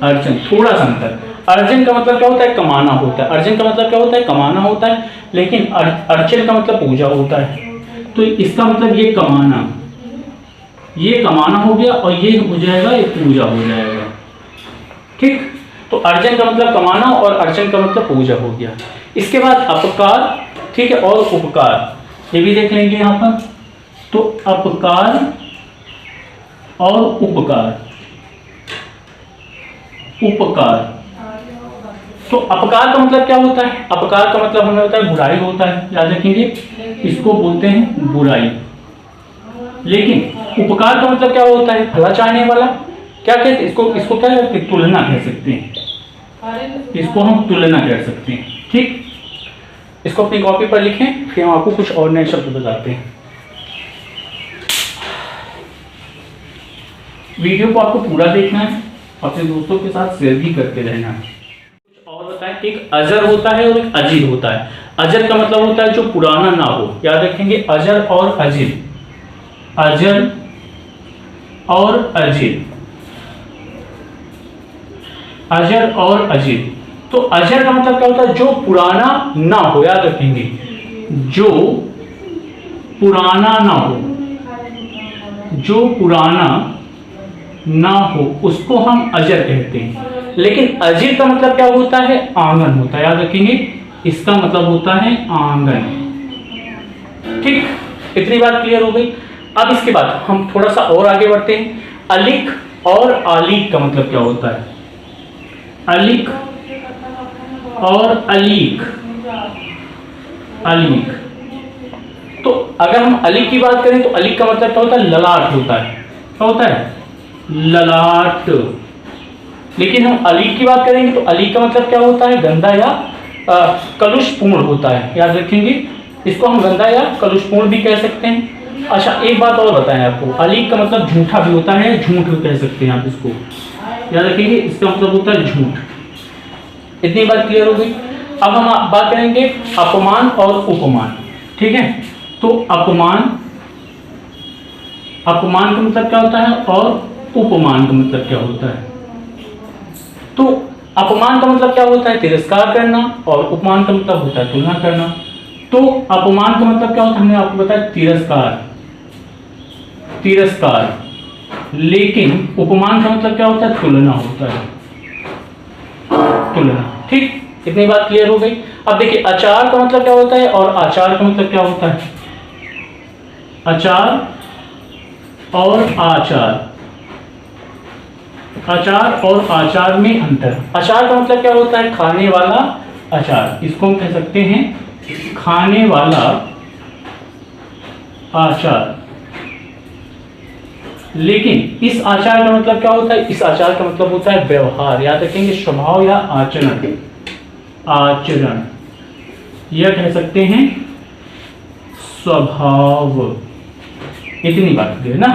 अर्चन थोड़ा सा अंतर। अर्जन का मतलब क्या होता है, कमाना होता है। अर्जन का मतलब क्या होता है, कमाना होता है, लेकिन अर्चन का मतलब पूजा होता है। तो इसका मतलब ये कमाना, ये कमाना हो गया, और ये हो जाएगा, ये पूजा हो जाएगा। ठीक, तो अर्जन का मतलब कमाना और अर्चन का मतलब पूजा हो गया। इसके बाद अपकार, ठीक है, और उपकार, ये भी देख लेंगे यहाँ पर। तो अपकार और उपकार, उपकार। तो अपकार का मतलब क्या होता है, अपकार का मतलब हमें होता है बुराई होता है, याद रखेंगे, इसको बोलते हैं बुराई। लेकिन उपकार का मतलब क्या होता है, भला चाहने वाला। क्या कहते हैं इसको, इसको क्या कहते हैं, तुलना कह सकते हैं, इसको हम तुलना कह सकते हैं। ठीक, इसको अपनी कॉपी पर लिखें, फिर हम आपको कुछ और नए शब्द बताते हैं। वीडियो को आपको पूरा देखना है, अपने दोस्तों के साथ शेयर भी करते रहना है। कुछ और बताएं, एक अजर होता है और एक अजीर होता है। अजर का मतलब होता है जो पुराना ना हो, याद रखेंगे, अजर और अजीर, अजर और अजीर, अजर और अजीर। तो अजर का मतलब क्या होता है, जो पुराना ना हो, याद रखेंगे, जो पुराना ना हो, जो पुराना ना हो उसको हम अजर कहते हैं। लेकिन अजीर का मतलब क्या होता है, आंगन होता है, याद रखेंगे, इसका मतलब होता है आंगन। ठीक, इतनी बात क्लियर हो गई। अब इसके बाद हम थोड़ा सा और आगे बढ़ते हैं। अलिक और आलीक का मतलब क्या होता है, अलिक और अलीक, अलीक। तो अगर हम अलीक की बात करें तो अलीक का मतलब क्या होता है, ललाट होता है, क्या होता है, ललाट। लेकिन हम अलीक की बात करेंगे तो अलीक का मतलब क्या होता है, गंदा या कलुषपूर्ण होता है, याद रखेंगे, इसको हम गंदा या कलुषपूर्ण भी कह सकते हैं। अच्छा, एक बात और बताएं आपको, अलीक का मतलब झूठा भी होता है, झूठ भी कह सकते हैं आप इसको, याद रखेंगे, इसका मतलब होता है झूठ। इतनी बात क्लियर हो गई। अब हम बात करेंगे अपमान और उपमान, ठीक है। तो अपमान, अपमान का मतलब क्या होता है और उपमान का मतलब क्या होता है। तो अपमान का मतलब क्या होता है, तिरस्कार करना, और उपमान का मतलब होता है तुलना करना। तो अपमान का मतलब क्या होता है, हमने आपको बताया तिरस्कार, तिरस्कार। लेकिन उपमान का मतलब क्या होता है, तुलना होता है, तुलना। ठीक, इतनी बात क्लियर हो गई। अब देखिए, आचार का मतलब क्या होता है और आचार का मतलब क्या होता है। आचार और आचार, आचार और आचार में अंतर। आचार का मतलब क्या होता है, खाने वाला अचार, इसको हम कह सकते हैं खाने वाला आचार। लेकिन इस आचार का मतलब क्या होता है, इस आचार का मतलब होता है व्यवहार, याद रखेंगे, स्वभाव या आचरण, आचरण, यह कह सकते हैं स्वभाव। इतनी बात है ना।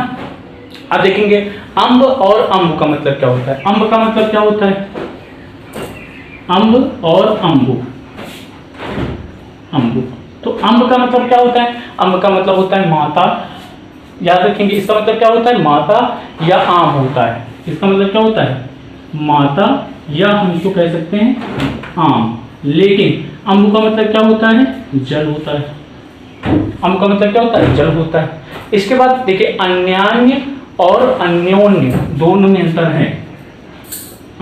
अब देखेंगे अम्ब और अम्ब का मतलब क्या होता है। अम्ब का मतलब क्या होता है, अम्ब और अम्बु, अम्बु। तो अम्ब का मतलब क्या होता है, अम्ब का मतलब होता है माता, याद रखेंगे, इसका मतलब क्या होता है, माता या आम होता है। इसका मतलब क्या होता है, माता, या हम इसको कह सकते हैं आम। लेकिन अम्बु का मतलब क्या होता है, जल होता है। अम्ब का मतलब क्या होता है, जल होता है। इसके बाद देखिए, अन्यान्य और अन्योन्य, दोनों में अंतर है।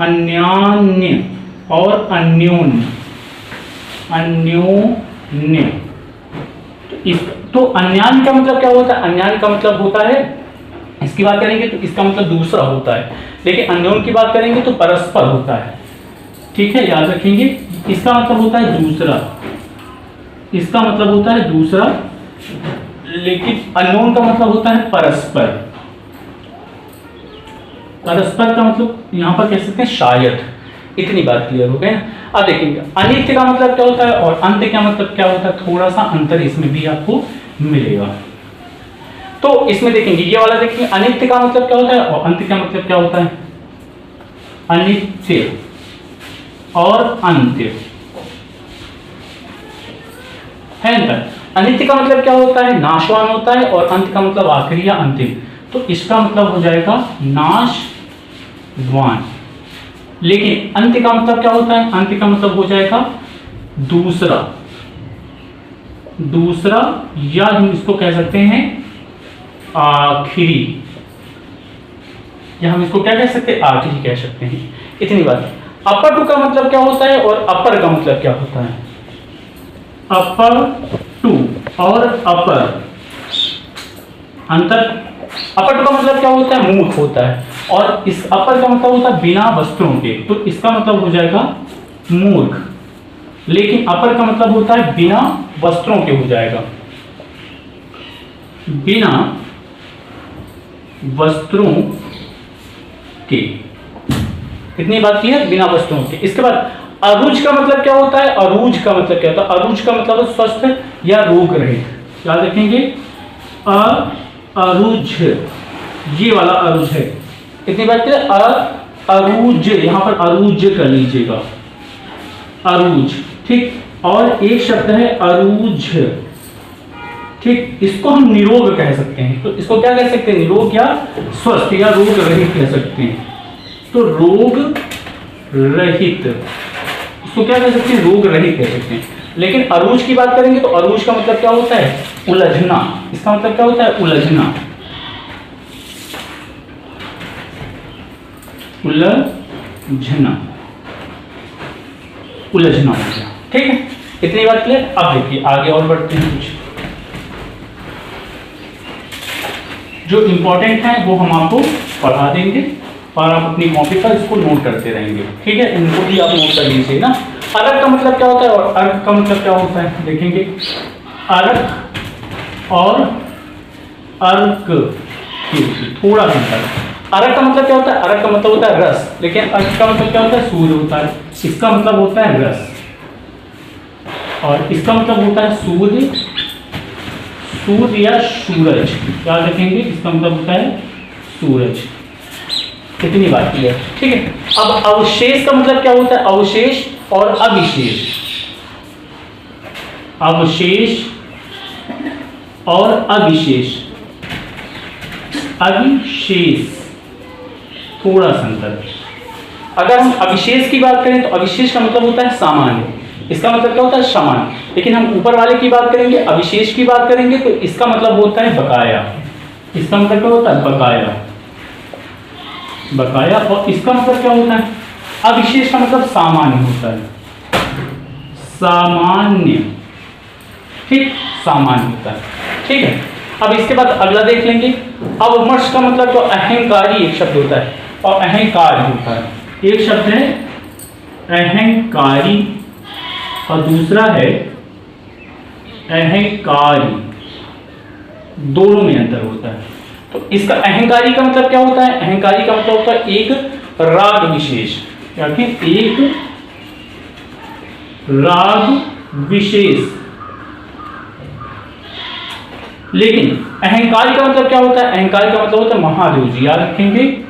अन्यान्य और अन्योन्य, अन्योन्य। तो अन्यान्य का मतलब क्या होता है, अन्यान्य का मतलब होता है, इसकी बात करेंगे तो इसका मतलब दूसरा होता है। लेकिन अन्योन्य की बात करेंगे तो परस्पर होता है, ठीक है, याद रखेंगे। इसका मतलब होता है दूसरा, इसका मतलब होता है दूसरा, लेकिन अन्योन्य का मतलब होता है परस्पर। परस्पर का मतलब यहां पर कह सकते हैं शायद। इतनी बात क्लियर हो गई। अब देखेंगे अनित्य का मतलब क्या होता है और अंत्य का मतलब क्या होता है, थोड़ा सा अंतर इसमें भी आपको मिलेगा। तो इसमें देखेंगे ये वाला देखेंगे, अनित्य का मतलब क्या होता है और अंत का मतलब क्या होता है। अनित्य और अंत्य है अंतर। अनित्य का मतलब क्या होता है, नाशवान होता है, और अंत का मतलब आखिरी या अंतिम। तो इसका मतलब हो जाएगा नाशवान। लेकिन अंत का मतलब क्या होता है, अंत का मतलब हो जाएगा दूसरा, दूसरा, या हम इसको कह सकते हैं आखिरी, या हम इसको क्या कह सकते हैं, आखिरी कह सकते हैं। इतनी बात। अपर टू का मतलब क्या होता है और अपर का मतलब क्या होता है। अपर टू और अपर अंतर। अपर टू का मतलब क्या होता है, मूर्ख होता है, और इस अपर का मतलब होता है बिना वस्त्रों के, तो इसका मतलब हो जाएगा मूर्ख। लेकिन अपर का मतलब होता है बिना वस्त्रों के हो जाएगा, बिना वस्त्रों के। कितनी बात की है, बिना वस्त्रों के। इसके बाद अरुज का मतलब क्या होता है, अरुज का मतलब क्या होता है, अरुज का मतलब स्वस्थ या रोग रहित। याद रखेंगे, अरुज, ये वाला अरुज है। कितनी बात की, अरुज, यहां पर अरुज कर लीजिएगा, अरुज, ठीक। और एक शब्द है अरुज, ठीक, इसको हम निरोग कह सकते हैं। तो इसको क्या कह सकते हैं, निरोग या स्वस्थ या रोग रहित कह सकते हैं। तो रोग रहित, इसको क्या कह सकते हैं, रोग रहित कह सकते हैं। लेकिन अरूज की बात करेंगे तो अरूज का मतलब क्या होता है, उलझना। इसका मतलब क्या होता है, उलझना, उलझना, उलझना हो गया। ठीक है, इतनी बात क्लियर। अब देखिए आगे और बढ़ते हैं। कुछ जो इंपॉर्टेंट है वो हम आपको पढ़ा देंगे और आप अपनी कॉपी पर इसको नोट करते रहेंगे। ठीक है, इनको भी आप नोट कर लीजिए ना। अर्क का मतलब क्या होता है और अर्क का मतलब क्या होता है, देखेंगे। अर्क और अर्क थोड़ा सा अंतर। अर्क का मतलब क्या होता है, अर्क का मतलब होता है रस, लेकिन अर्क का मतलब क्या होता है, सूर्य होता है। इसका मतलब होता है रस, और इसका मतलब होता है सूर्य, सूर्य या सूरज। याद रखेंगे, इसका मतलब होता है सूरज। कितनी बात की है, ठीक है। अब अवशेष का मतलब क्या होता है, अवशेष और अविशेष। अवशेष और अविशेष, अविशेष थोड़ा सा अंतर। अगर हम अविशेष की बात करें तो अविशेष का मतलब होता है सामान्य, इसका मतलब क्या होता है सामान्य। लेकिन हम ऊपर वाले की बात करेंगे, अविशेष की बात करेंगे, तो इसका मतलब होता है बकाया। इसका मतलब क्या होता है, बकाया, बकाया। और इसका मतलब क्या होता है, अविशेष का मतलब सामान्य होता है, सामान्य, ठीक, सामान्य होता है। ठीक है, अब इसके बाद अगला देख लेंगे। अवमर्श का मतलब तो अहंकारी एक शब्द होता है और अहंकार होता है। एक शब्द है अहंकारी और दूसरा है अहंकारी, दोनों में अंतर होता है। तो इसका अहंकारी का मतलब क्या होता है, अहंकारी का मतलब होता है एक राग विशेष, या फिर एक राग विशेष। लेकिन अहंकारी का मतलब क्या होता है, अहंकारी का मतलब होता है महादेव जी। याद रखेंगे,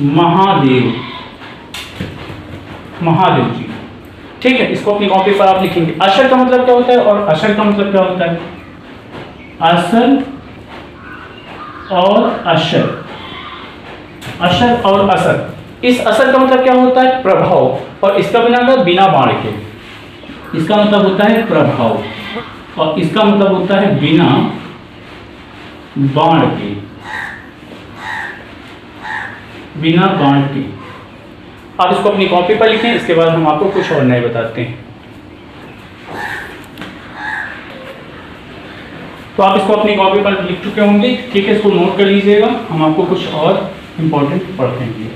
महादेव, महादेव जी। ठीक है, इसको अपनी कॉपी पर आप लिखेंगे। अशर का मतलब क्या होता है और अशर का मतलब क्या होता है, असर और अशर, अशर और असर। इस असर का मतलब क्या होता है, प्रभाव, और इसका बिना बाण के। इसका मतलब होता है प्रभाव और इसका मतलब होता है बिना बाण के, बिना बाण के। आप इसको अपनी कॉपी पर लिखें, इसके बाद हम आपको कुछ और नए बताते हैं। तो आप इसको अपनी कॉपी पर लिख चुके होंगे, ठीक है, इसको नोट कर लीजिएगा। हम आपको कुछ और इंपॉर्टेंट पढ़ाएंगे।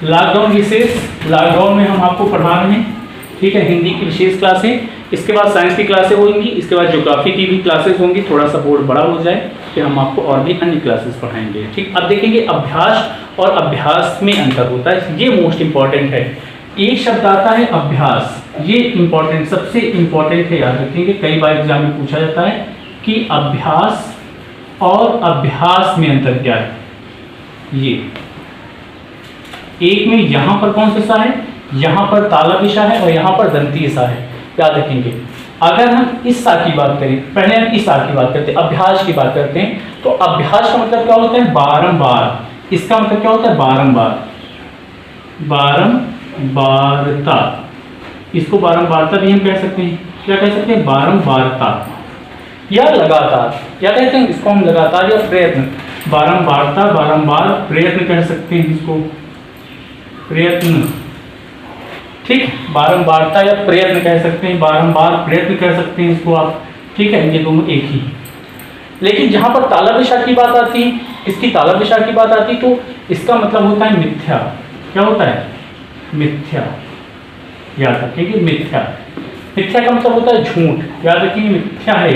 लॉकडाउन विशेष, लॉकडाउन में हम आपको पढ़ा रहे हैं, ठीक है, हिंदी की विशेष क्लासें। इसके बाद साइंस की क्लासें होंगी, इसके बाद ज्योग्राफी की भी क्लासेस होंगी। थोड़ा सा बोर्ड बड़ा हो जाए फिर हम आपको और भी अन्य क्लासेस पढ़ाएंगे। ठीक, अब देखेंगे अभ्यास और अभ्यास में अंतर होता है, ये मोस्ट इंपॉर्टेंट है। एक शब्द आता है अभ्यास, ये इंपॉर्टेंट, सबसे इंपॉर्टेंट है, याद रखेंगे। कई बार एग्जाम में पूछा जाता है कि अभ्यास और अभ्यास में अंतर क्या है। ये एक में यहां पर कौन सा सा है, यहां पर तालव्य सा है और यहां पर दंतीय सा है, याद रखेंगे। अगर हम इस सा की बात करें, पहले हम इस सा की बात करते हैं, अभ्यास की बात करते हैं, तो अभ्यास का मतलब क्या होता है, बारंबार। इसका मतलब क्या होता है, बारंबार, बारंबारता। इसको बारंबारता भी हम कह सकते हैं, क्या कह सकते हैं, बारंबारता या लगातार, या कहते हैं इसको हम लगातार या प्रयत्न, बारंबारता, बारंबार प्रयत्न कह सकते हैं इसको, प्रयत्न, ठीक, बारंबारता या प्रयत्न कह सकते हैं, बारंबार प्रयत्न कह सकते हैं इसको आप, ठीक है, ये दोनों एक ही। लेकिन जहां पर तालव्य सा की बात आती है, इसकी तालव्य सा की बात आती, तो इसका मतलब होता है मिथ्या। क्या होता है, मिथ्या, याद रखिए, मिथ्या। मिथ्या का मतलब होता है झूठ, याद रखिए, मिथ्या है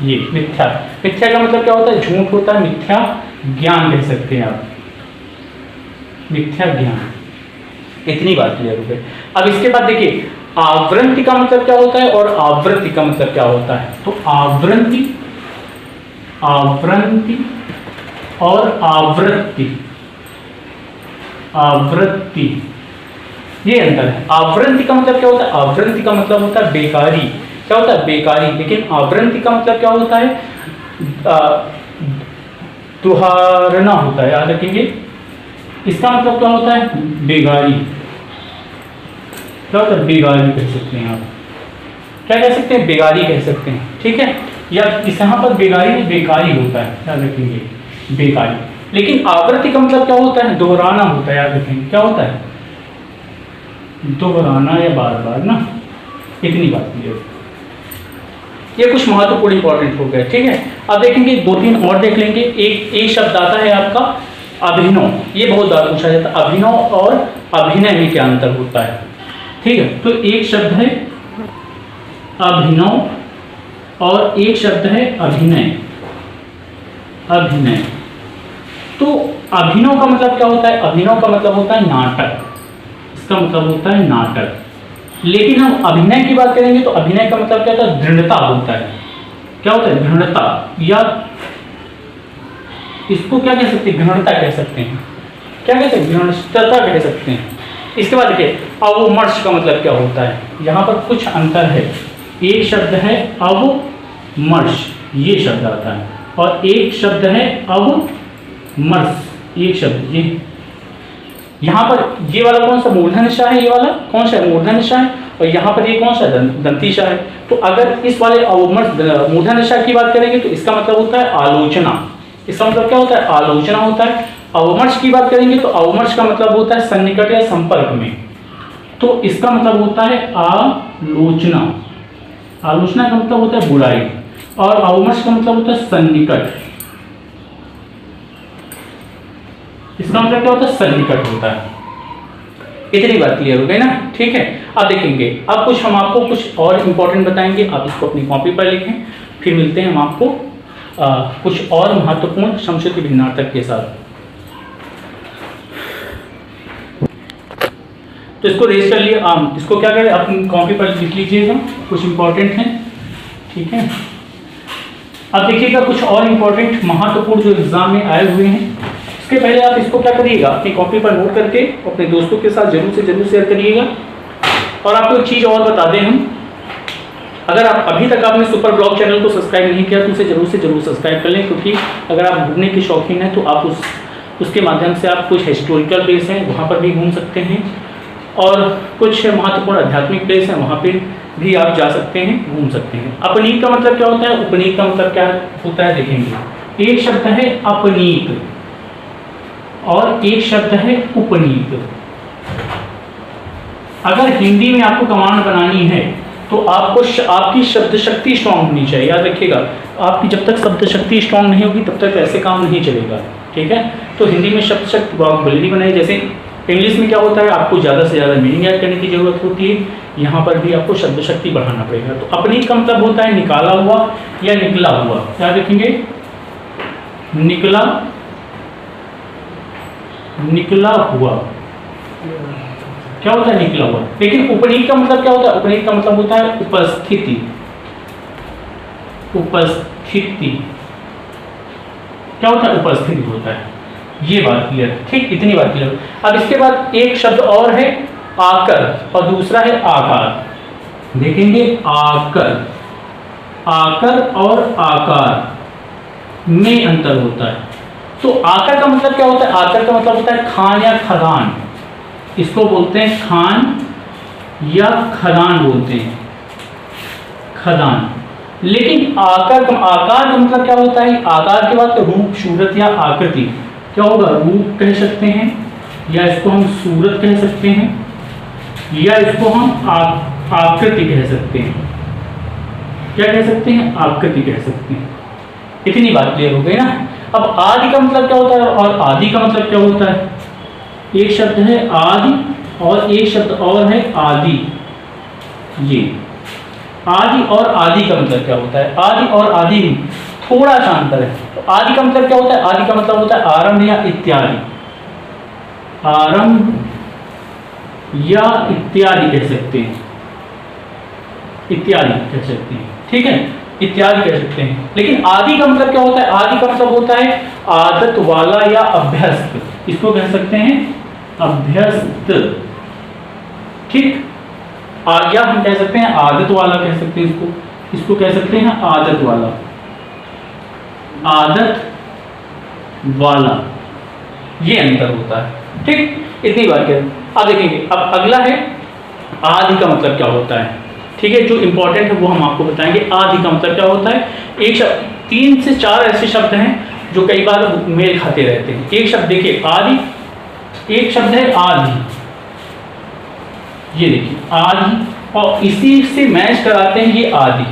ये मिथ्या। मिथ्या का मतलब क्या होता है, झूठ होता है, मिथ्या ज्ञान कह सकते हैं आप, मिथ्या ज्ञान। इतनी बात क्लियर हो गई। अब इसके बाद देखिए, आवृत्ति का मतलब क्या होता है और आवृत्ति का मतलब क्या होता है। तो आवृत्ति, आवृत्ति और आवृत्ति, आवृत्ति, ये अंतर है। आवृत्ति का मतलब क्या होता है, आवृत्ति का मतलब होता है बेकारी, क्या होता है, बेकारी। लेकिन आवृत्ति का मतलब क्या होता है, दुहारना होता है, याद रखेंगे। इसका मतलब क्या होता है, बेगारी, क्या होता है, बेगारी कह सकते हैं आप, क्या कह सकते हैं, बेगारी कह सकते हैं, ठीक है। या इस यहाँ पर बेगारी में बेकारी होता है, याद रखेंगे, बेकारी। लेकिन आवृत्ति का मतलब क्या होता है, दोहराना होता है, याद रखेंगे, क्या होता है, दोहराना या बार बार ना। इतनी बात क्लियर, ये कुछ महत्वपूर्ण इंपॉर्टेंट हो गए, ठीक है। अब देखेंगे दो तीन और देख लेंगे। एक शब्द आता है आपका अभिनव, ये बहुत बार पूछा जाता है, अभिनव और अभिनय में क्या अंतर होता है, ठीक है। तो एक शब्द है अभिनव और एक शब्द है अभिनय, अभिनय। तो अभिनव का मतलब क्या होता है, अभिनव का मतलब होता है नाटक, इसका मतलब होता है नाटक। लेकिन हम अभिनय की बात करेंगे तो अभिनय का मतलब क्या होता है, दृढ़ता होता है, क्या होता है, दृढ़ता, या इसको क्या कह सकते हैं, घृणता कह सकते हैं, क्या कहते हैं, घृणता कह सकते हैं। इसके बाद देखिए, अवमर्श का मतलब क्या होता है, यहाँ पर कुछ अंतर है। एक शब्द है अवमर्श, ये शब्द आता है, और एक शब्द है अवमर्श, एक शब्द ये। यहाँ पर ये वाला कौन सा मूर्धन्य ष है, ये वाला कौन सा मूर्धन्य ष है, और यहाँ पर ये कौन सा दंती ष है। तो अगर इस वाले अवमर्श मूर्धन्य ष की बात करेंगे तो इसका मतलब होता है आलोचना, इसका मतलब क्या होता है, आलोचना होता है। अवमर्श की बात करेंगे तो अवमर्श का मतलब होता है सन्निकट या संपर्क में, तो इसका मतलब होता है आलोचना, आलोचना का मतलब होता है बुराई, और अवमर्श का मतलब होता है सन्निकट, इसका मतलब क्या होता है, सन्निकट होता है। इतनी बात क्लियर हो गई ना, ठीक है। अब देखेंगे, अब कुछ हम आपको कुछ और इंपॉर्टेंट बताएंगे, आप इसको अपनी कॉपी पर लिखें, फिर मिलते हैं हम आपको कुछ और महत्वपूर्ण समष्टि भिन्नार्थक के साथ। तो इसको रेज कर लिए, इसको क्या करें, अपनी कॉपी पर लिख लीजिएगा, कुछ इंपॉर्टेंट है, ठीक है। अब देखिएगा कुछ और इंपॉर्टेंट महत्वपूर्ण जो एग्जाम में आए हुए हैं। इसके पहले आप इसको क्या करिएगा, अपनी कॉपी पर नोट करके अपने दोस्तों के साथ जरूर से जरूर शेयर करिएगा। और आपको एक चीज़ और बता दें हम, अगर आप अभी तक आपने सुपर ब्लॉग चैनल को सब्सक्राइब नहीं किया तो उसे जरूर से जरूर सब्सक्राइब कर लें, क्योंकि अगर आप घूमने के शौकीन हैं तो आप उसके माध्यम से आप कुछ हिस्टोरिकल प्लेस हैं वहाँ पर भी घूम सकते हैं, और कुछ महत्वपूर्ण आध्यात्मिक प्लेस हैं वहाँ पर भी आप जा सकते हैं, घूम सकते हैं। अपनीत का मतलब क्या होता है, उपनीत का मतलब क्या होता है, देखेंगे। एक शब्द है अपनीत और एक शब्द है उपनीत। अगर हिंदी में आपको कमांड बनानी है तो आपको आपकी शब्द शक्ति स्ट्रांग होनी चाहिए, याद रखिएगा। आपकी जब तक शब्द शक्ति स्ट्रांग नहीं होगी तब तक ऐसे काम नहीं चलेगा, ठीक है। तो हिंदी में शब्द शक्ति वोकैबुलरी बनाई, जैसे इंग्लिश में क्या होता है, आपको ज़्यादा से ज़्यादा मीनिंग ऐड करने की जरूरत होती है, यहाँ पर भी आपको शब्द शक्ति बढ़ाना पड़ेगा। तो अपनी का मतलब होता है निकाला हुआ या निकला हुआ, याद रखेंगे, निकला, निकला हुआ, क्या होता है, निकला हुआ। लेकिन उपनीत का मतलब क्या होता है, उपनीत का मतलब होता है उपस्थिति, उपस्थिति क्या होता है, उपस्थिति होता है। ये बात क्लियर, ठीक, इतनी बात क्लियर। अब इसके बाद एक शब्द और है आकर और दूसरा है आकार। देखेंगे आकर, आकर और आकार में अंतर होता है। तो आकर का मतलब क्या होता है, आकर का मतलब होता है खान या खदान, इसको बोलते हैं खान या खदान बोलते हैं, खदान। लेकिन आकार का मतलब क्या होता है, आकार के बाद रूप, सूरत या आकृति, क्या होगा, रूप कह सकते हैं या इसको हम सूरत कह सकते हैं या इसको हम आकृति कह सकते हैं। क्या कह सकते हैं, आकृति कह सकते हैं। इतनी बात क्लियर हो गई ना। अब आदि का मतलब क्या होता है और आदि का मतलब क्या होता है। एक शब्द है आदि और एक शब्द और है आदि। ये आदि और आदि का मतलब क्या होता है, आदि और आदि में थोड़ा सा अंतर है। तो आदि का मतलब क्या होता है, आदि का मतलब होता है आरंभ या इत्यादि, आरंभ या इत्यादि कह सकते हैं, इत्यादि कह सकते हैं, ठीक है, इत्यादि कह सकते हैं। लेकिन आदि का मतलब क्या होता है, आदि का मतलब होता है आदत वाला या अभ्यस्त, इसको कह सकते हैं अभ्यस्त, ठीक। या हम कह सकते हैं आदत वाला कह सकते हैं इसको कह सकते हैं आदत वाला, आदत वाला, ये अंतर होता है, ठीक। इतनी बात करें। अब देखेंगे, अब अगला है आदि का मतलब क्या होता है, ठीक है। जो इंपॉर्टेंट है वो हम आपको बताएंगे। आदि का मतलब क्या होता है, एक शब्द, 3 से 4 ऐसे शब्द हैं जो कई बार मेल खाते रहते हैं। एक शब्द देखिए आदि, एक शब्द है आदि, ये देखिए आदि, और इसी से मैच कराते हैं ये आदि,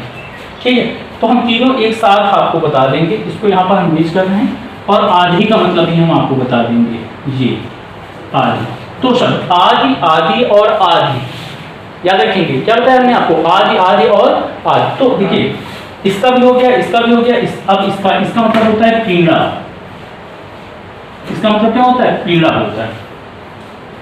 ठीक है। तो हम तीनों एक साथ आपको बता देंगे, इसको यहाँ पर हम मैच कर रहे हैं, और आदि का मतलब भी हम आपको बता देंगे, ये आदि। तो शब्द आदि, आदि और आदि याद रखेंगे। क्या बताया हमने आपको, आदि, आदि और आदि। तो देखिए इसका भी हो गया, इसका भी हो गया, अब इसका मतलब होता है पीड़ा, इसका मतलब क्या होता है, पीड़ा होता है,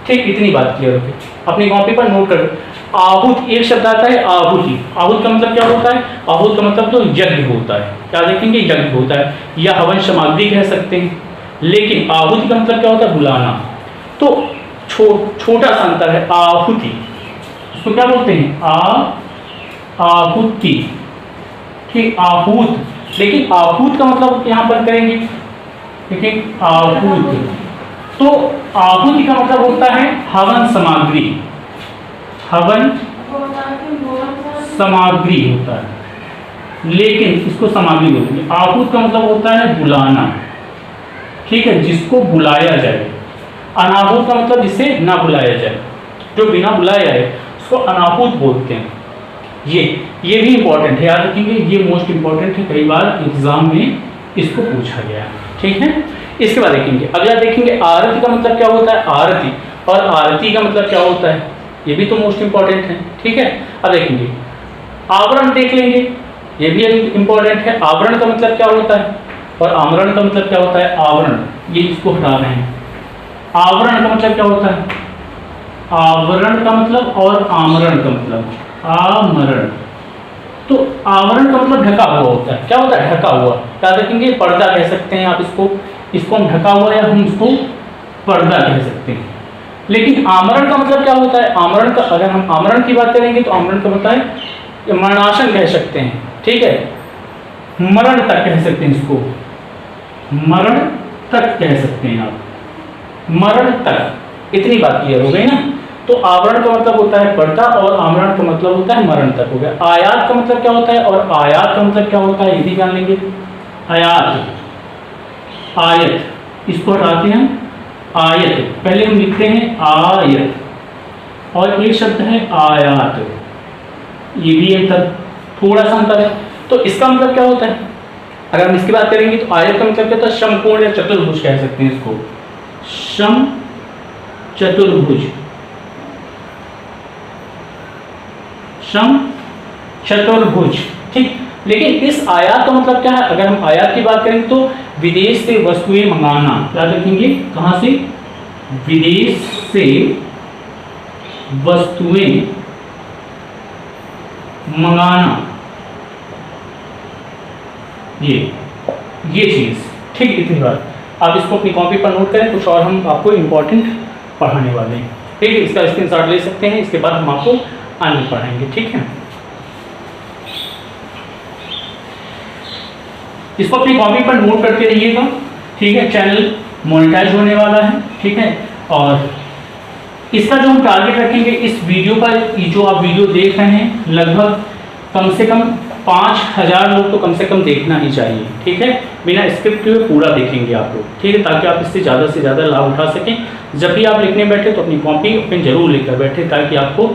ठीक। इतनी बात क्लियर होगी, अपनी कॉपी पर नोट कर। आहूत, एक शब्द आता है आहुति, आहूत का मतलब क्या होता है, आहूत का मतलब तो यज्ञ होता है, क्या देखेंगे, यज्ञ होता है, या हवन सामग्री कह सकते हैं। लेकिन आहुति का मतलब क्या होता है, बुलाना। तो छोटा सा अंतर है, आहुति इसको क्या बोलते हैं, आहुति, ठीक, आहूत। लेकिन आहूत का मतलब यहाँ पर करेंगे, ठीक है, आहूत। तो आहुति का मतलब होता है हवन सामग्री, हवन सामग्री होता है, लेकिन इसको सामग्री बोलते हैं। आहूत का मतलब होता है बुलाना, ठीक है, जिसको बुलाया जाए। अनाहूत का मतलब जिसे ना बुलाया जाए, जो बिना बुलाया है उसको अनाहूत बोलते हैं। ये भी इंपॉर्टेंट है, याद रखेंगे, ये मोस्ट इंपॉर्टेंट है, कई बार एग्जाम में इसको पूछा गया, ठीक है। इसके बाद देखेंगे, अगला देखेंगे आरती का मतलब क्या होता है, आरती, और आरती का मतलब क्या होता है, ये भी तो मोस्ट इंपॉर्टेंट है, ठीक है। अब देखेंगे आवरण देख लेंगे, ये भी इंपॉर्टेंट है। आवरण का मतलब क्या होता है और आमरण का मतलब क्या होता है, आवरण, ये इसको हटा रहे हैं। आवरण का मतलब क्या होता है, आवरण का मतलब, और आमरण का मतलब, आमरण। तो आवरण का मतलब ढका हुआ होता है, क्या होता है, ढका हुआ, क्या देखेंगे, पर्दा कह सकते हैं आप इसको हम ढका हुआ, या हम इसको पर्दा कह सकते हैं। लेकिन आमरण का मतलब क्या होता है, आमरण का, अगर हम आमरण की बात करेंगे तो आमरण का मतलब है मरणासन कह सकते हैं, ठीक है, मरण तक कह सकते हैं, इसको मरण तक कह सकते हैं आप, मरण तक। इतनी बात क्लियर हो गई ना। तो आवरण का मतलब होता है पर्दा और आमरण का मतलब होता है मरण तक, हो गया। आयात का मतलब क्या होता है और आयात का मतलब क्या होता है, ये भी जान लेंगे। आयात, आयत, इसको हटाते हैं आयत, पहले हम लिखते हैं आयत, और एक शब्द है आयात, ये भी एक थोड़ा सा अंतर है। तो इसका मतलब क्या होता है, अगर हम इसकी बात करेंगे तो आयत का मतलब क्या होता है, समकोण या चतुर्भुज कह सकते हैं इसको, सम चतुर्भुज, सम चतुर्भुज, ठीक। लेकिन इस आयात का मतलब क्या है, अगर हम आयात की बात करेंगे तो विदेश से वस्तुएं मंगाना, क्या रखेंगे, कहां से, विदेश से वस्तुएं मंगाना, ये चीज़, ठीक। इतनी बात आप इसको अपनी कॉपी पर नोट करें, कुछ और हम आपको इम्पोर्टेंट पढ़ाने वाले हैं, ठीक है। इसका स्क्रीनशॉट ले सकते हैं, इसके बाद हम आपको आगे पढ़ाएंगे, ठीक है। इसको अपनी कॉपी पर नोट करते रहिएगा, ठीक है। चैनल मोनेटाइज होने वाला है, ठीक है। और इसका जो हम टारगेट रखेंगे इस वीडियो का, जो आप वीडियो देख रहे हैं, लगभग कम से कम 5000 लोग तो कम से कम देखना ही चाहिए, ठीक है। बिना स्क्रिप्ट के पूरा देखेंगे आप लोग, ठीक है, ताकि आप इससे ज़्यादा से ज़्यादा लाभ उठा सकें। जब भी आप लिखने बैठे तो अपनी कॉपी पेन जरूर लेकर बैठे, ताकि आपको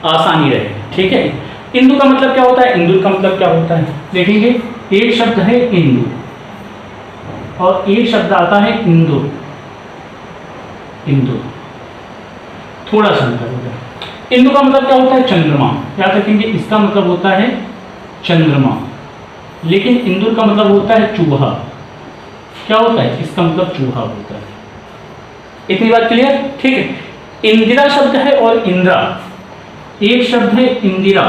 आसानी रहे, ठीक है। इंदु का मतलब क्या होता है, इंदु का मतलब क्या होता है, देखेंगे। एक शब्द है इंदु और एक शब्द आता है इंदुर, इंदुर, थोड़ा सा अंतर होता है। इंदु का मतलब क्या होता है, चंद्रमा, याद रखेंगे, इसका मतलब होता है चंद्रमा। लेकिन इंदुर का मतलब होता है चूहा। क्या होता है, इसका मतलब चूहा होता है। इतनी बात क्लियर, ठीक है। इंदिरा शब्द है और इंदिरा, एक शब्द है इंदिरा,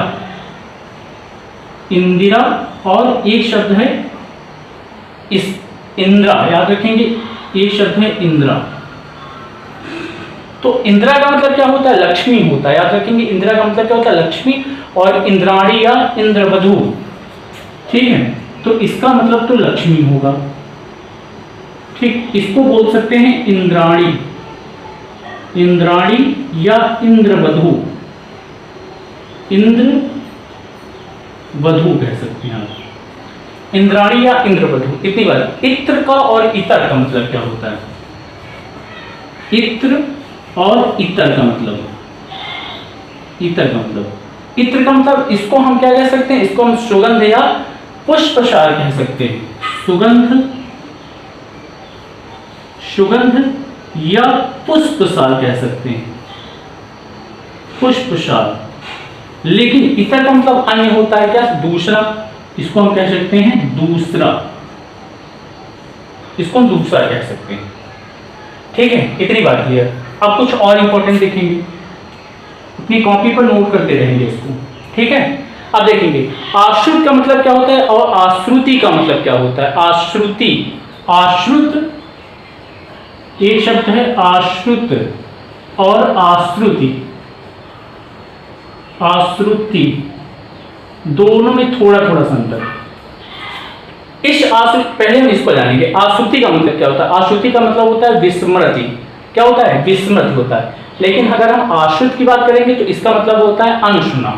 इंदिरा, और एक शब्द है इस इंदिरा, याद रखेंगे, एक शब्द है इंदिरा। तो इंदिरा का मतलब क्या होता है, लक्ष्मी होता है, याद रखेंगे। इंदिरा का मतलब क्या होता है, लक्ष्मी, और इंद्राणी या इंद्रवधू, ठीक है। तो इसका मतलब तो लक्ष्मी होगा, ठीक। इसको बोल सकते हैं इंद्राणी, इंद्राणी या इंद्रवधू, इंद्रवधू कह सकते हैं आप, इंद्राणी या इंद्रवधू। इतनी बात। इत्र का और इतर का मतलब क्या होता है, इत्र और इतर का मतलब, इतर का मतलब, इत्र का मतलब, इसको हम क्या कह सकते हैं, इसको हम सुगंध या पुष्पसार कह सकते हैं। सुगंध, सुगंध या पुष्पसार कह सकते हैं, पुष्पसार। लेकिन इतर का मतलब अन्य होता है, क्या, दूसरा। इसको हम कह सकते हैं दूसरा, इसको हम दूसरा कह सकते हैं, ठीक है। इतनी बात क्लियर। अब कुछ और इंपॉर्टेंट देखेंगे, अपनी कॉपी पर नोट करते रहेंगे इसको, ठीक है। अब देखेंगे आश्रित का मतलब क्या होता है और आश्रुति का मतलब क्या होता है। आश्रुति, आश्रुत, एक शब्द है आश्रुत, और आश्रुति, आश्रुति, दोनों में थोड़ा थोड़ा सा अंतर। इस आश्रुत, पहले हम इसको जानेंगे। आश्रुति का मतलब क्या होता है, आश्रुति का मतलब होता है विस्मृति। क्या होता है, विस्मृति होता है। लेकिन अगर हम आश्रित की बात करेंगे तो इसका मतलब होता है अनसुना।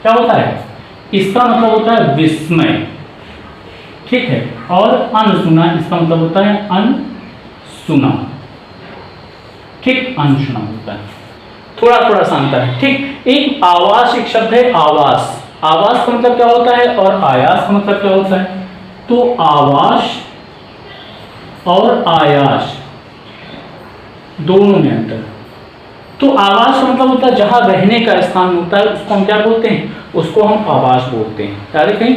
क्या होता है, इसका मतलब होता है विस्मय, ठीक है। और अनसुना, इसका मतलब होता है अनसुना, ठीक, अनसुना होता है। थोड़ा थोड़ा सा अंतर है, ठीक। एक आवास, एक शब्द है आवास। आवास का मतलब क्या होता है और आयास का मतलब क्या होता है। तो आवास और आयास दोनों में अंतर। तो आवास का मतलब होता है जहां रहने का स्थान होता है, उसको हम क्या बोलते हैं, उसको हम आवास बोलते हैं। याद रखें,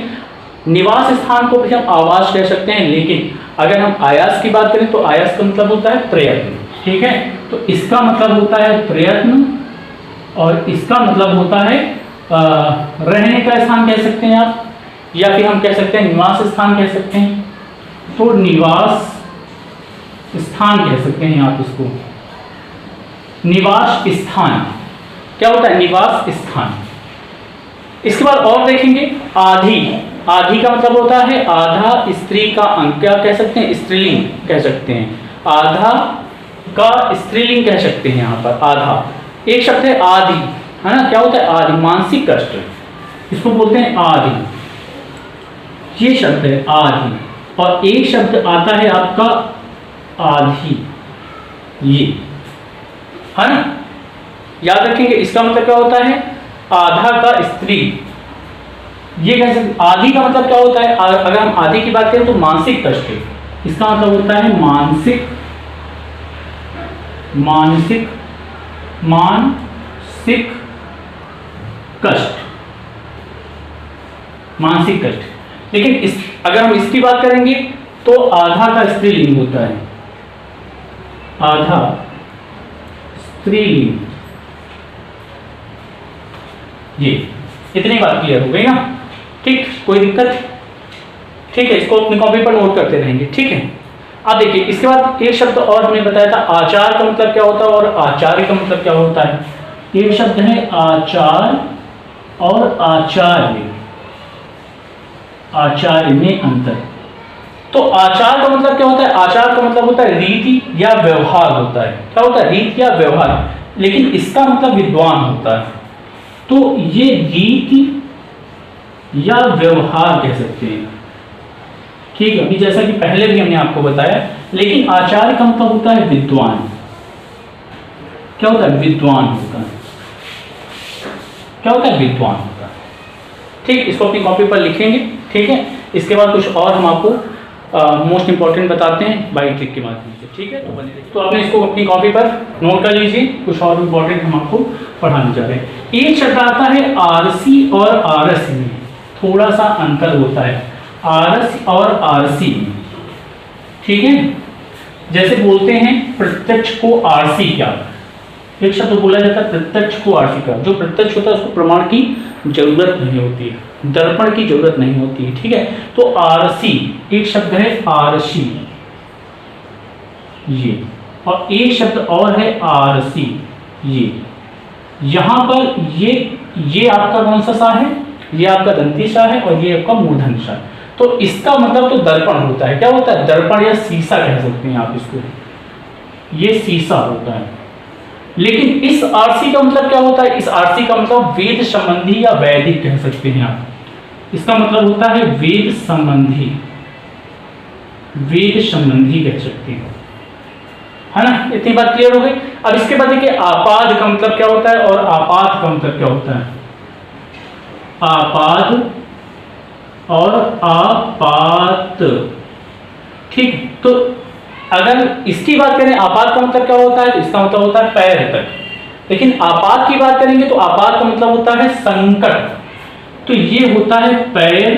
निवास स्थान को भी हम आवास कह सकते हैं। लेकिन अगर हम आयास की बात करें तो आयास का मतलब होता है प्रयत्न, ठीक है। तो इसका मतलब होता है प्रयत्न और इसका मतलब होता है रहने का स्थान कह सकते हैं आप, या फिर हम कह सकते हैं निवास स्थान कह सकते हैं। तो निवास स्थान कह सकते हैं आप इसको, निवास स्थान। क्या होता है, निवास स्थान। इसके बाद और देखेंगे आधी। आधी का मतलब होता है आधा, स्त्री का अंग, क्या कह सकते हैं, स्त्रीलिंग कह सकते हैं। आधा का स्त्रीलिंग कह सकते हैं यहाँ पर, आधा। एक शब्द है आदि, है ना। क्या होता है आदि, मानसिक कष्ट, इसको बोलते हैं आदि। ये शब्द है आदि। और एक शब्द आता है आपका आधी, ये, है ना। याद रखेंगे, इसका मतलब क्या होता है, आधा का स्त्री। ये कह सकते, आदि का मतलब क्या होता है, अगर हम आदि की बात करें तो मानसिक कष्ट, इसका मतलब होता है मानसिक, मानसिक, मानसिक कष्ट, मानसिक कष्ट। लेकिन अगर हम इसकी बात करेंगे तो आधा का स्त्रीलिंग होता है, आधा स्त्रीलिंग, ये इतनी बात क्लियर हो गई ना? ठीक, कोई दिक्कत? ठीक है, इसको अपनी कॉपी पर नोट करते रहेंगे। ठीक है, अब देखिए इसके बाद एक शब्द और हमने बताया था, आचार का मतलब क्या होता है और आचार्य का मतलब क्या होता है। एक शब्द है आचार और आचार्य, आचार्य में अंतर। तो आचार का मतलब क्या होता है? आचार का मतलब होता है रीति या व्यवहार होता है। क्या होता है? रीति या व्यवहार, लेकिन इसका मतलब विद्वान होता है। तो ये रीति या व्यवहार कह सकते हैं। ठीक है, अभी जैसा कि पहले भी हमने आपको बताया, लेकिन आचार्य का मतलब होता है विद्वान। क्या होता है? विद्वान होता है। क्या होता है? विद्वान होता है। ठीक, इसको अपनी कॉपी पर लिखेंगे। ठीक है, इसके बाद कुछ और हम आपको मोस्ट इंपॉर्टेंट बताते हैं बाई ट्रिक के माध्यम से। ठीक है, तो आपने इसको अपनी कॉपी पर नोट कर लीजिए, कुछ और इंपॉर्टेंट हम आपको पढ़ाने जा रहे हैं। एक शब्द आता है आरसी और आरसी में थोड़ा सा अंतर होता है, आरस और आरसी। ठीक है, जैसे बोलते हैं प्रत्यक्ष को आरसी क्या, एक शब्द बोला जाता है प्रत्यक्ष को आरसी का। जो प्रत्यक्ष होता है उसको प्रमाण की जरूरत नहीं होती है, दर्पण की जरूरत नहीं होती है। ठीक है, तो आरसी एक शब्द है आरसी ये, और एक शब्द और है आरसी ये। यहां पर ये आपका कौन सा सा है? ये आपका दंती सा है और ये आपका मूर्धन्य सा। तो इसका मतलब तो दर्पण होता है। क्या होता है? दर्पण या शीशा कह सकते हैं आप इसको, ये शीशा होता है। लेकिन इस आरसी का मतलब क्या होता है? इस आरसी का मतलब वेद संबंधी या वैदिक कह सकते हैं आप। इसका मतलब होता है वेद संबंधी, वेद संबंधी कह सकते हैं, है ना? इतनी बात क्लियर हो गई। अब इसके बाद देखिए आपाद का मतलब क्या होता है और आपात का मतलब क्या होता है। आपाद और आपात। ठीक, तो अगर इसकी बात करें आपात का मतलब क्या होता है, तो इसका मतलब होता है पैर तक। लेकिन आपात की बात करेंगे तो आपात का मतलब होता है संकट। तो ये होता है पैर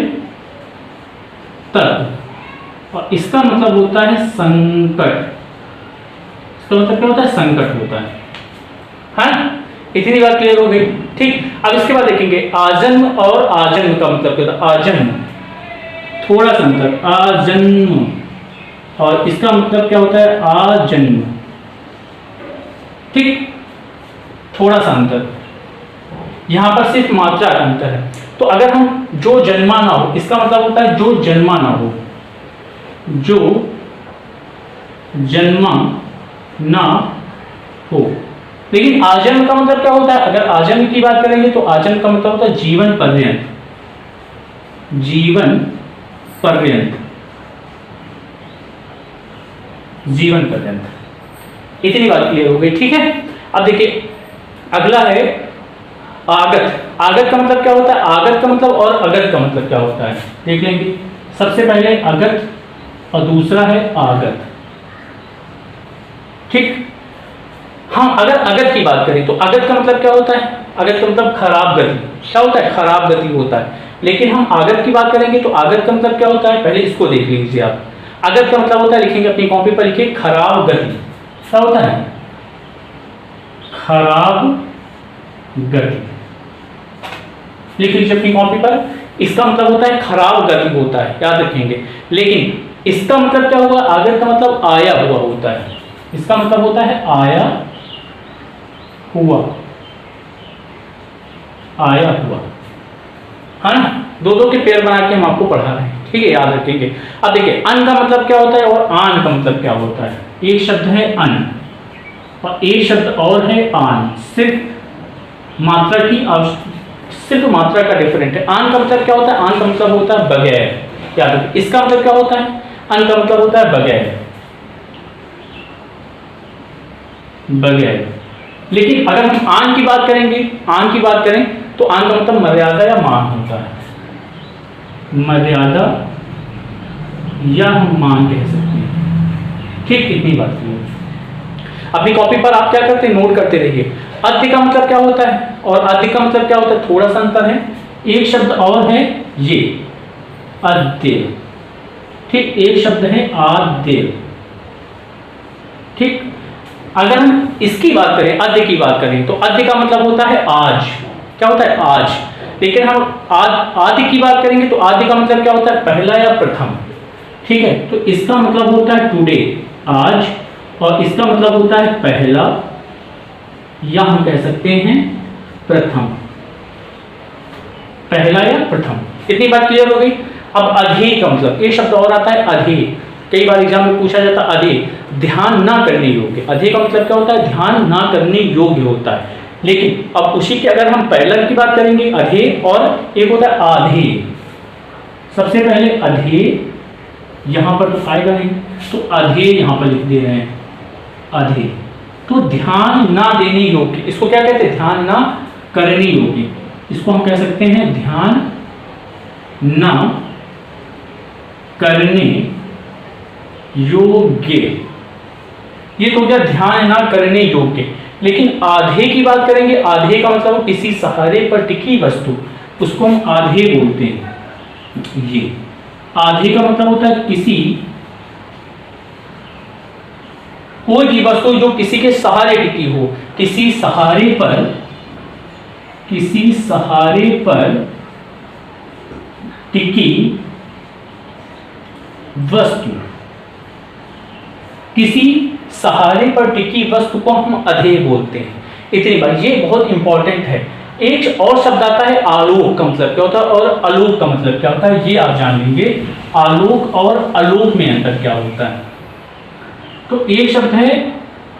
तक, और इसका मतलब होता है संकट। इसका मतलब क्या होता है? संकट होता है। हाँ, इतनी बात क्लियर हो गई। ठीक, अब इसके बाद देखेंगे आजन्म और आजन्म का मतलब क्या होता है। आजन्म थोड़ा सा अंतर, आजन्म, और इसका मतलब क्या होता है? आजन्म। ठीक, थोड़ा सा अंतर, यहां पर सिर्फ मात्रा का अंतर है। तो अगर हम जो जन्मा ना हो, इसका मतलब होता है जो जन्मा ना हो, जो जन्मा ना हो। लेकिन आजन्म का मतलब क्या होता है? अगर आजन्म की बात करेंगे तो आजन्म का मतलब होता है जीवन पर्यंत, जीवन पर्यंत, जीवन पर्यंत। इतनी बात क्लियर हो गई। ठीक है, अब देखिए अगला है आगत। आगत का मतलब क्या होता है? आगत का मतलब और अगत का मतलब क्या होता है देख लेंगे। सबसे पहले अगत और दूसरा है आगत। ठीक, हम अगर अगत की बात करें तो अगत का मतलब क्या होता है? अगत का मतलब खराब गति। क्या होता है? खराब गति होता है। लेकिन हम आगत की बात करेंगे तो आगत का मतलब क्या होता है? पहले इसको देख लीजिए आप। आगत का मतलब होता है, लिखेंगे अपनी कॉपी पर, लिखिए खराब गति। क्या होता है? खराब गति। लिख लीजिए अपनी कॉपी पर। इसका मतलब होता है खराब गति होता है, याद रखेंगे। लेकिन इसका मतलब क्या होगा? आगत का मतलब आया हुआ होता है। इसका मतलब होता है आया हुआ, आया हुआ, है ना? दो दो के पेयर बना के हम आपको पढ़ा रहे हैं। ठीक है, याद रखेंगे। अब देखिए अन का मतलब क्या होता है और आन का मतलब क्या होता है। एक शब्द है अन और एक शब्द और है आन। सिर्फ मात्रा की सिर्फ मात्रा का डिफरेंट है। आन का मतलब क्या होता है? आन का मतलब होता है बगैर। याद रखिए, इसका मतलब क्या होता है? अन का मतलब होता है बगैर, बगैर। लेकिन अगर हम आन की बात करेंगे, आन की बात करें तो आन का मतलब मर्यादा या मान होता है। मर्यादा या हम मान कह सकते हैं। ठीक, इतनी बात है। अपनी कॉपी पर आप क्या करते हैं? नोट करते रहिए। अद्य का मतलब क्या होता है और आद्य का मतलब क्या होता है? थोड़ा सा अंतर है। एक शब्द और है ये अद्य। ठीक, एक शब्द है आद्य। ठीक, अगर हम इसकी बात करें, अद्य की बात करें तो अद्य का मतलब होता है आज। क्या होता है आज। लेकिन हम आदि की बात करेंगे तो आदि का मतलब क्या होता है, पहला या प्रथम। ठीक है, तो इसका मतलब होता है टुडे, आज, और इसका मतलब होता है पहला, या हम कह सकते हैं प्रथम, पहला या प्रथम। इतनी बात क्लियर हो गई। अब अधिक का मतलब, एक शब्द और आता है अधिक, कई बार एग्जाम में पूछा जाता है अधिक, ध्यान ना करने योग्य। अधिक का मतलब क्या होता है, ध्यान ना करने योग्य होता है। लेकिन अब उसी के अगर हम पहला की बात करेंगे अधिक, और एक होता है आधे। सबसे पहले अधि, यहां पर तो आएगा नहीं, तो अधि यहां पर लिख दे रहे हैं, अधि। तो ध्यान ना देने योग्य, इसको क्या कहते हैं, ध्यान ना करने योग्य। इसको हम कह सकते हैं ध्यान ना करने योग्य। ये तो क्या, ध्यान ना करने योग्य। लेकिन आधे की बात करेंगे, आधे का मतलब किसी सहारे पर टिकी वस्तु, उसको हम आधे बोलते हैं। ये आधे का मतलब होता है किसी, कोई भी वस्तु जो किसी के सहारे टिकी हो, किसी सहारे पर, किसी सहारे पर टिकी वस्तु, किसी सहारे पर टिकी वस्तु को हम अधेय बोलते हैं। इतनी बात, ये बहुत इंपॉर्टेंट है। एक और शब्द आता है आलोक का मतलब क्या होता है, और आलोक का मतलब क्या होता है, ये आप जान लेंगे। आलोक और आलोक में अंतर क्या होता है। तो एक शब्द है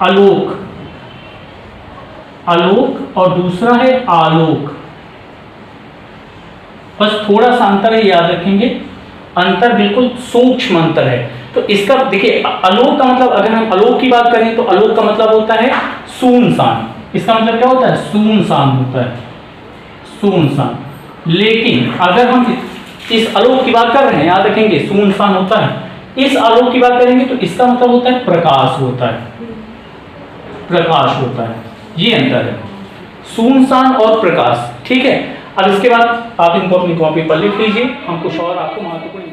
आलोक, आलोक, और दूसरा है आलोक। बस थोड़ा सा अंतर है, याद रखेंगे, अंतर बिल्कुल सूक्ष्म अंतर है। तो इसका देखिए, आलोक का मतलब, अगर हम आलोक की बात करें तो आलोक का मतलब होता है सुनसान। इसका मतलब क्या होता है, सुनसान होता है, सुनसान। लेकिन अगर हम इस आलोक की बात कर रहे हैं, याद रखेंगे सुनसान होता है। इस आलोक की बात करेंगे तो इसका मतलब होता है प्रकाश होता है, प्रकाश होता है। ये अंतर है, सुनसान और प्रकाश। ठीक है, अब इसके बाद आप इनको अपनी कॉपी पर लिख लीजिए। हम कुछ और आपको महत्वपूर्ण,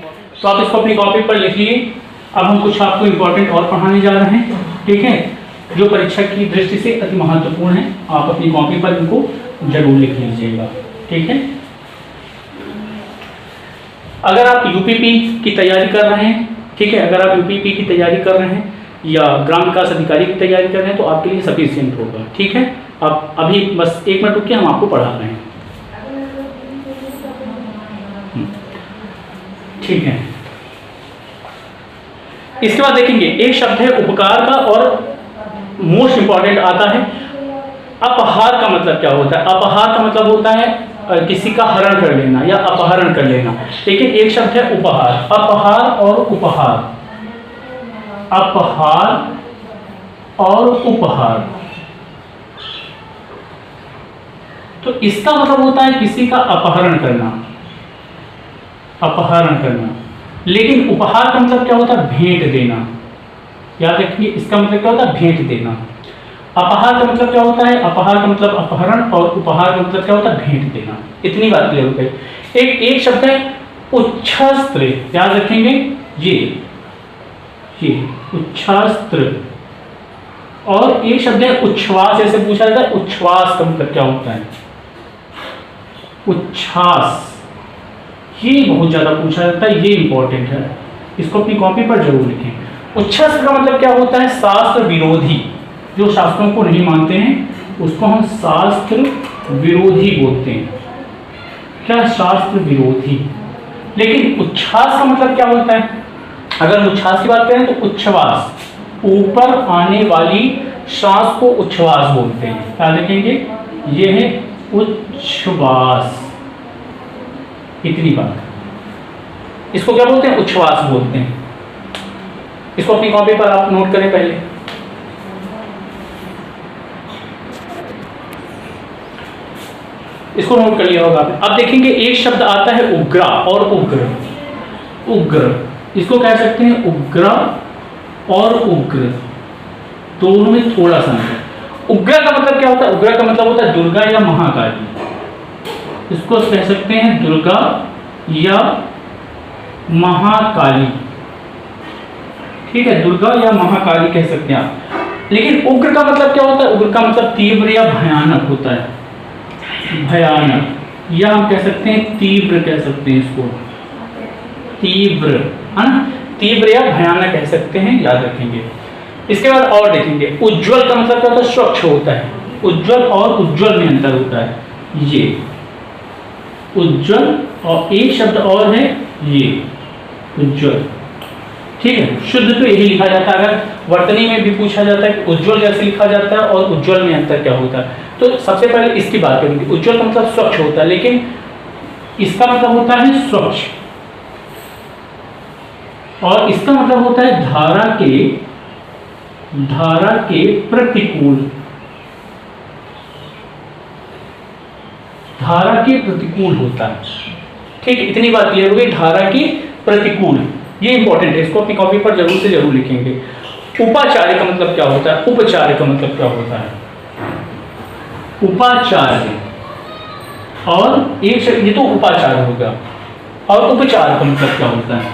तो आप इसको अपनी कॉपी पर लिख लीजिए। अब हम कुछ आपको इंपॉर्टेंट और पढ़ाने जा रहे हैं, ठीक है, जो परीक्षा की दृष्टि से अति महत्वपूर्ण है। आप अपनी कॉपी पर इनको जरूर लिख लीजिएगा, ठीक है। अगर आप यूपीपी की तैयारी कर रहे हैं, ठीक है, अगर आप यूपीपी की तैयारी कर रहे हैं या ग्राम विकास अधिकारी की तैयारी कर रहे हैं तो आपके लिए सफिशिएंट होगा, ठीक है। आप अभी बस 1 मिनट रुकिए, हम आपको पढ़ा रहे हैं, ठीक है। इसके बाद देखेंगे एक शब्द है उपकार का, और मोस्ट इंपॉर्टेंट आता है अपहार का मतलब क्या होता है। अपहार का मतलब होता है किसी का हरण कर लेना या अपहरण कर लेना। लेकिन एक शब्द है उपहार, अपहार और उपहार, अपहार और उपहार। तो इसका मतलब होता है किसी का अपहरण करना, अपहरण करना। लेकिन उपहार का मतलब क्या होता है, भेंट देना। याद रखिए, इसका मतलब क्या होता है, भेंट देना। अपहार का मतलब क्या होता है, अपहार का मतलब अपहरण, और उपहार का मतलब क्या होता है, भेंट देना। इतनी बात क्लियर हो गई। एक शब्द है उच्छास्त्र, याद रखेंगे, ये उच्छास्त्र। और एक शब्द है उच्छ्वास, ऐसे पूछा जाता है, उच्छ्वास का मतलब क्या होता है, उच्छ्वास। ये बहुत ज्यादा पूछा जाता है, ये इंपॉर्टेंट है, इसको अपनी कॉपी पर जरूर लिखें। उच्छ्वास का मतलब क्या होता है, शास्त्र विरोधी। जो शास्त्रों को नहीं मानते हैं उसको हम शास्त्र विरोधी बोलते हैं। क्या, शास्त्र विरोधी। लेकिन उच्छ्वास का मतलब क्या होता है, अगर हम उच्छ्वास की बात करें तो उच्छ्वास, ऊपर आने वाली श्वास को उच्छ्वास बोलते हैं। क्या लिखेंगे, ये है उच्छ्वास। इतनी बात, इसको क्या बोलते हैं, उच्छ्वास बोलते हैं। इसको अपनी कॉपी पर आप नोट करें पहले। इसको नोट कर लिया होगा आपने। अब देखेंगे एक शब्द आता है उग्रा और उग्र। उग्र, इसको कह सकते हैं उग्र और उग्र, दोनों में थोड़ा सा अंतर। उग्र का मतलब क्या होता है, उग्र का मतलब होता है दुर्गा या महाकाली। इसको कह सकते हैं दुर्गा या महाकाली, ठीक है, दुर्गा या महाकाली कह सकते हैं आप। लेकिन उग्र का मतलब क्या होता है, उग्र का मतलब तीव्र या भयानक होता है। भयानक, या हम कह सकते हैं तीव्र, कह सकते हैं इसको तीव्र, है ना, तीव्र या भयानक कह सकते हैं, याद रखेंगे। इसके बाद और देखेंगे, उज्जवल का मतलब क्या होता है, स्वच्छ होता है। उज्जवल और उज्जवल में अंतर होता है, ये उज्जवल और एक शब्द और है ये उज्जवल, ठीक है। शुद्ध तो यही लिखा जाता है, अगर वर्तनी में भी पूछा जाता है कि उज्जवल कैसे लिखा जाता है और उज्जवल में अंतर क्या होता है, तो सबसे पहले इसकी बात करेंगे। उज्जवल का मतलब स्वच्छ होता है, लेकिन इसका मतलब होता है स्वच्छ, और इसका मतलब होता है धारा के प्रतिकूल, धारा के प्रतिकूल होता है, ठीक। इतनी बात क्लियर हो गई, धारा के प्रतिकूल, ये इंपॉर्टेंट है, इसको अपनी कॉपी पर जरूर से जरूर लिखेंगे। उपाचार्य का मतलब क्या होता है, उपचार्य का मतलब क्या होता है, उपाचार्य, और एक ये तो उपाचार्य होगा, और उपचार का मतलब क्या होता है,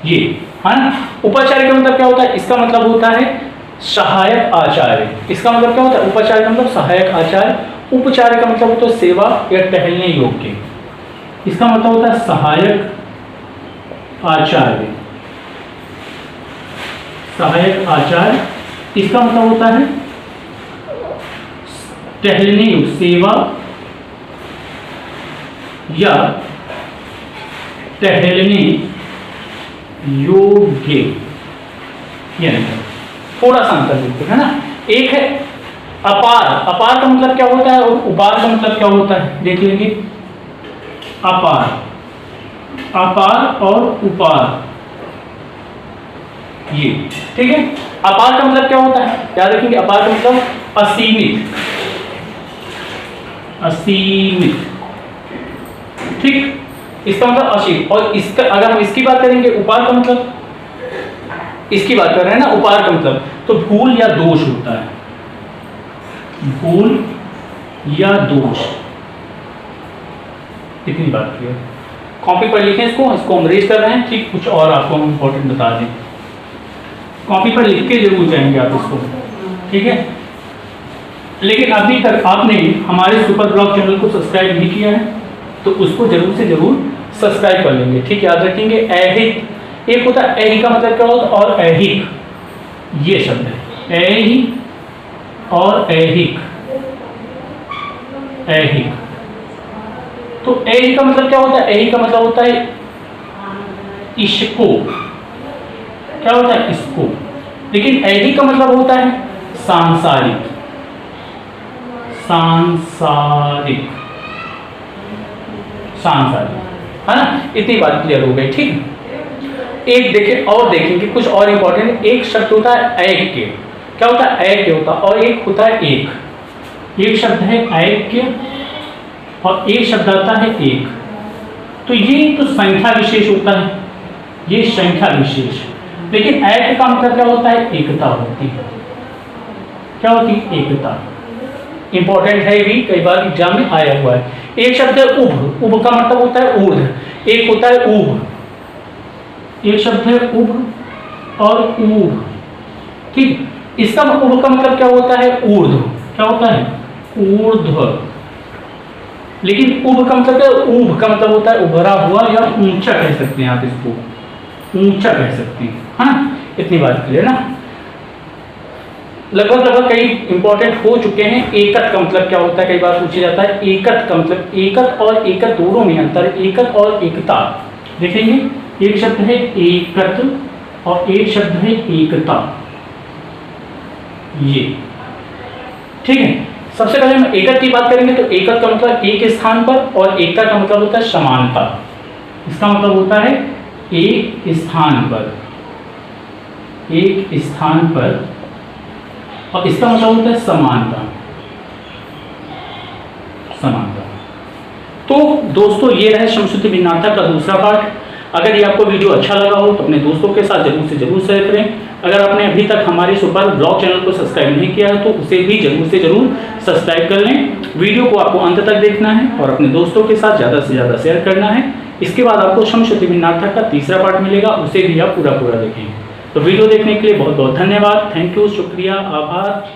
ये, है ना। उपाचार्य का मतलब क्या होता है, इसका मतलब होता है सहायक आचार्य, इसका मतलब क्या होता है, उपाचार्य का मतलब सहायक आचार्य। उपचार्य का मतलब होता है सेवा या टहलने योग्य, इसका मतलब होता है सहायक आचार्य, सहायक आचार्य, इसका मतलब होता है टहलने योग्य, सेवा या टहलने योग्य, यानी थोड़ा सा अंतर देखते हैं ना। एक है अपार, अपार का मतलब क्या होता है और उपार का मतलब क्या होता है, देख लेंगे। अपार, अपार और उपार, ये ठीक है। अपार का मतलब क्या होता है, याद रखेंगे, अपार का मतलब असीमित, असीमित, ठीक, इसका मतलब असीमित। और इसका अगर हम इसकी बात करेंगे, उपार का मतलब, इसकी बात कर रहे हैं ना, उपार का मतलब तो भूल या दोष होता है, भूल या दोष, इतनी बात की है। कॉपी पर लिखें इसको, इसको हम रेज कर रहे हैं, ठीक। कुछ और आपको हम इंपॉर्टेंट बता दें, कॉपी पर लिख के जरूर जाएंगे आप इसको, ठीक है। लेकिन अभी तक आपने हमारे सुपर ब्लॉग चैनल को सब्सक्राइब नहीं किया है तो उसको जरूर से जरूर सब्सक्राइब कर लेंगे, ठीक। याद रखेंगे, ऐहिक, एक होता है ऐहिक का मतलब क्या होता है, और ऐहिक, ये शब्द है, ऐहिक और ऐहिक, ऐहिक। तो ऐहिक का मतलब क्या होता है, ऐहिक का मतलब होता है इसको, क्या होता है, इसको। लेकिन ऐहिक का मतलब होता है सांसारिक, सांसारिक, सांसारिक, है ना। इतनी बात क्लियर हो गई, ठीक। एक देखें और देखेंगे कुछ और इंपॉर्टेंट, एक शब्द होता है ऐक्य, क्या होता है, ऐक्य होता है, और एक होता है एक शब्द है ऐक्य और एक शब्द आता है एक। तो ये तो संख्या विशेष होता है, ये संख्या विशेष। लेकिन ऐक्य का मतलब क्या होता है, एकता होती है, क्या होती है, एकता। इंपॉर्टेंट है, भी कई बार एग्जाम में आया हुआ है। एक शब्द है उभ, उभ का मतलब होता है ऊर्ध्व, एक होता है ऊभ, एक शब्द है उभ और ऊभ, ठीक। इसका उभ का मतलब क्या होता है, ऊर्ध्व, क्या होता है, ऊर्ध्व। लेकिन उभ का मतलब है, ऊभ का मतलब होता है उभरा हुआ या ऊंचा कह सकते हैं आप इसको, ऊंचा कह सकते हैं, है ना। इतनी बात क्लियर ना। लगभग कई इंपॉर्टेंट हो चुके हैं। एकत का मतलब क्या होता है, कई बार पूछा जाता है। एकत का मतलब, एकत और एकत दोनों में अंतर है, एकत और एकता। देखेंगे, एक शब्द है एकत और एक शब्द है एकता, ये ठीक है। सबसे पहले हम एकत की बात करेंगे तो एकत का मतलब एक स्थान पर, और एकता का मतलब होता है समानता। इसका मतलब होता है एक स्थान पर, एक स्थान पर, और इसका मतलब होता है समानता, समानता। तो दोस्तों ये रहे समश्रुति भिन्नता का दूसरा पार्ट। अगर ये आपको वीडियो अच्छा लगा हो तो अपने दोस्तों के साथ जरूर से जरूर शेयर करें। अगर आपने अभी तक हमारे सुपर ब्लॉग चैनल को सब्सक्राइब नहीं किया है तो उसे भी जरूर से जरूर सब्सक्राइब कर लें। वीडियो को आपको अंत तक देखना है और अपने दोस्तों के साथ ज़्यादा से ज़्यादा शेयर करना है। इसके बाद आपको समश्रुति भिन्नता का तीसरा पार्ट मिलेगा, उसे भी आप पूरा देखें। तो वीडियो देखने के लिए बहुत बहुत धन्यवाद। थैंक यू, शुक्रिया, आभार।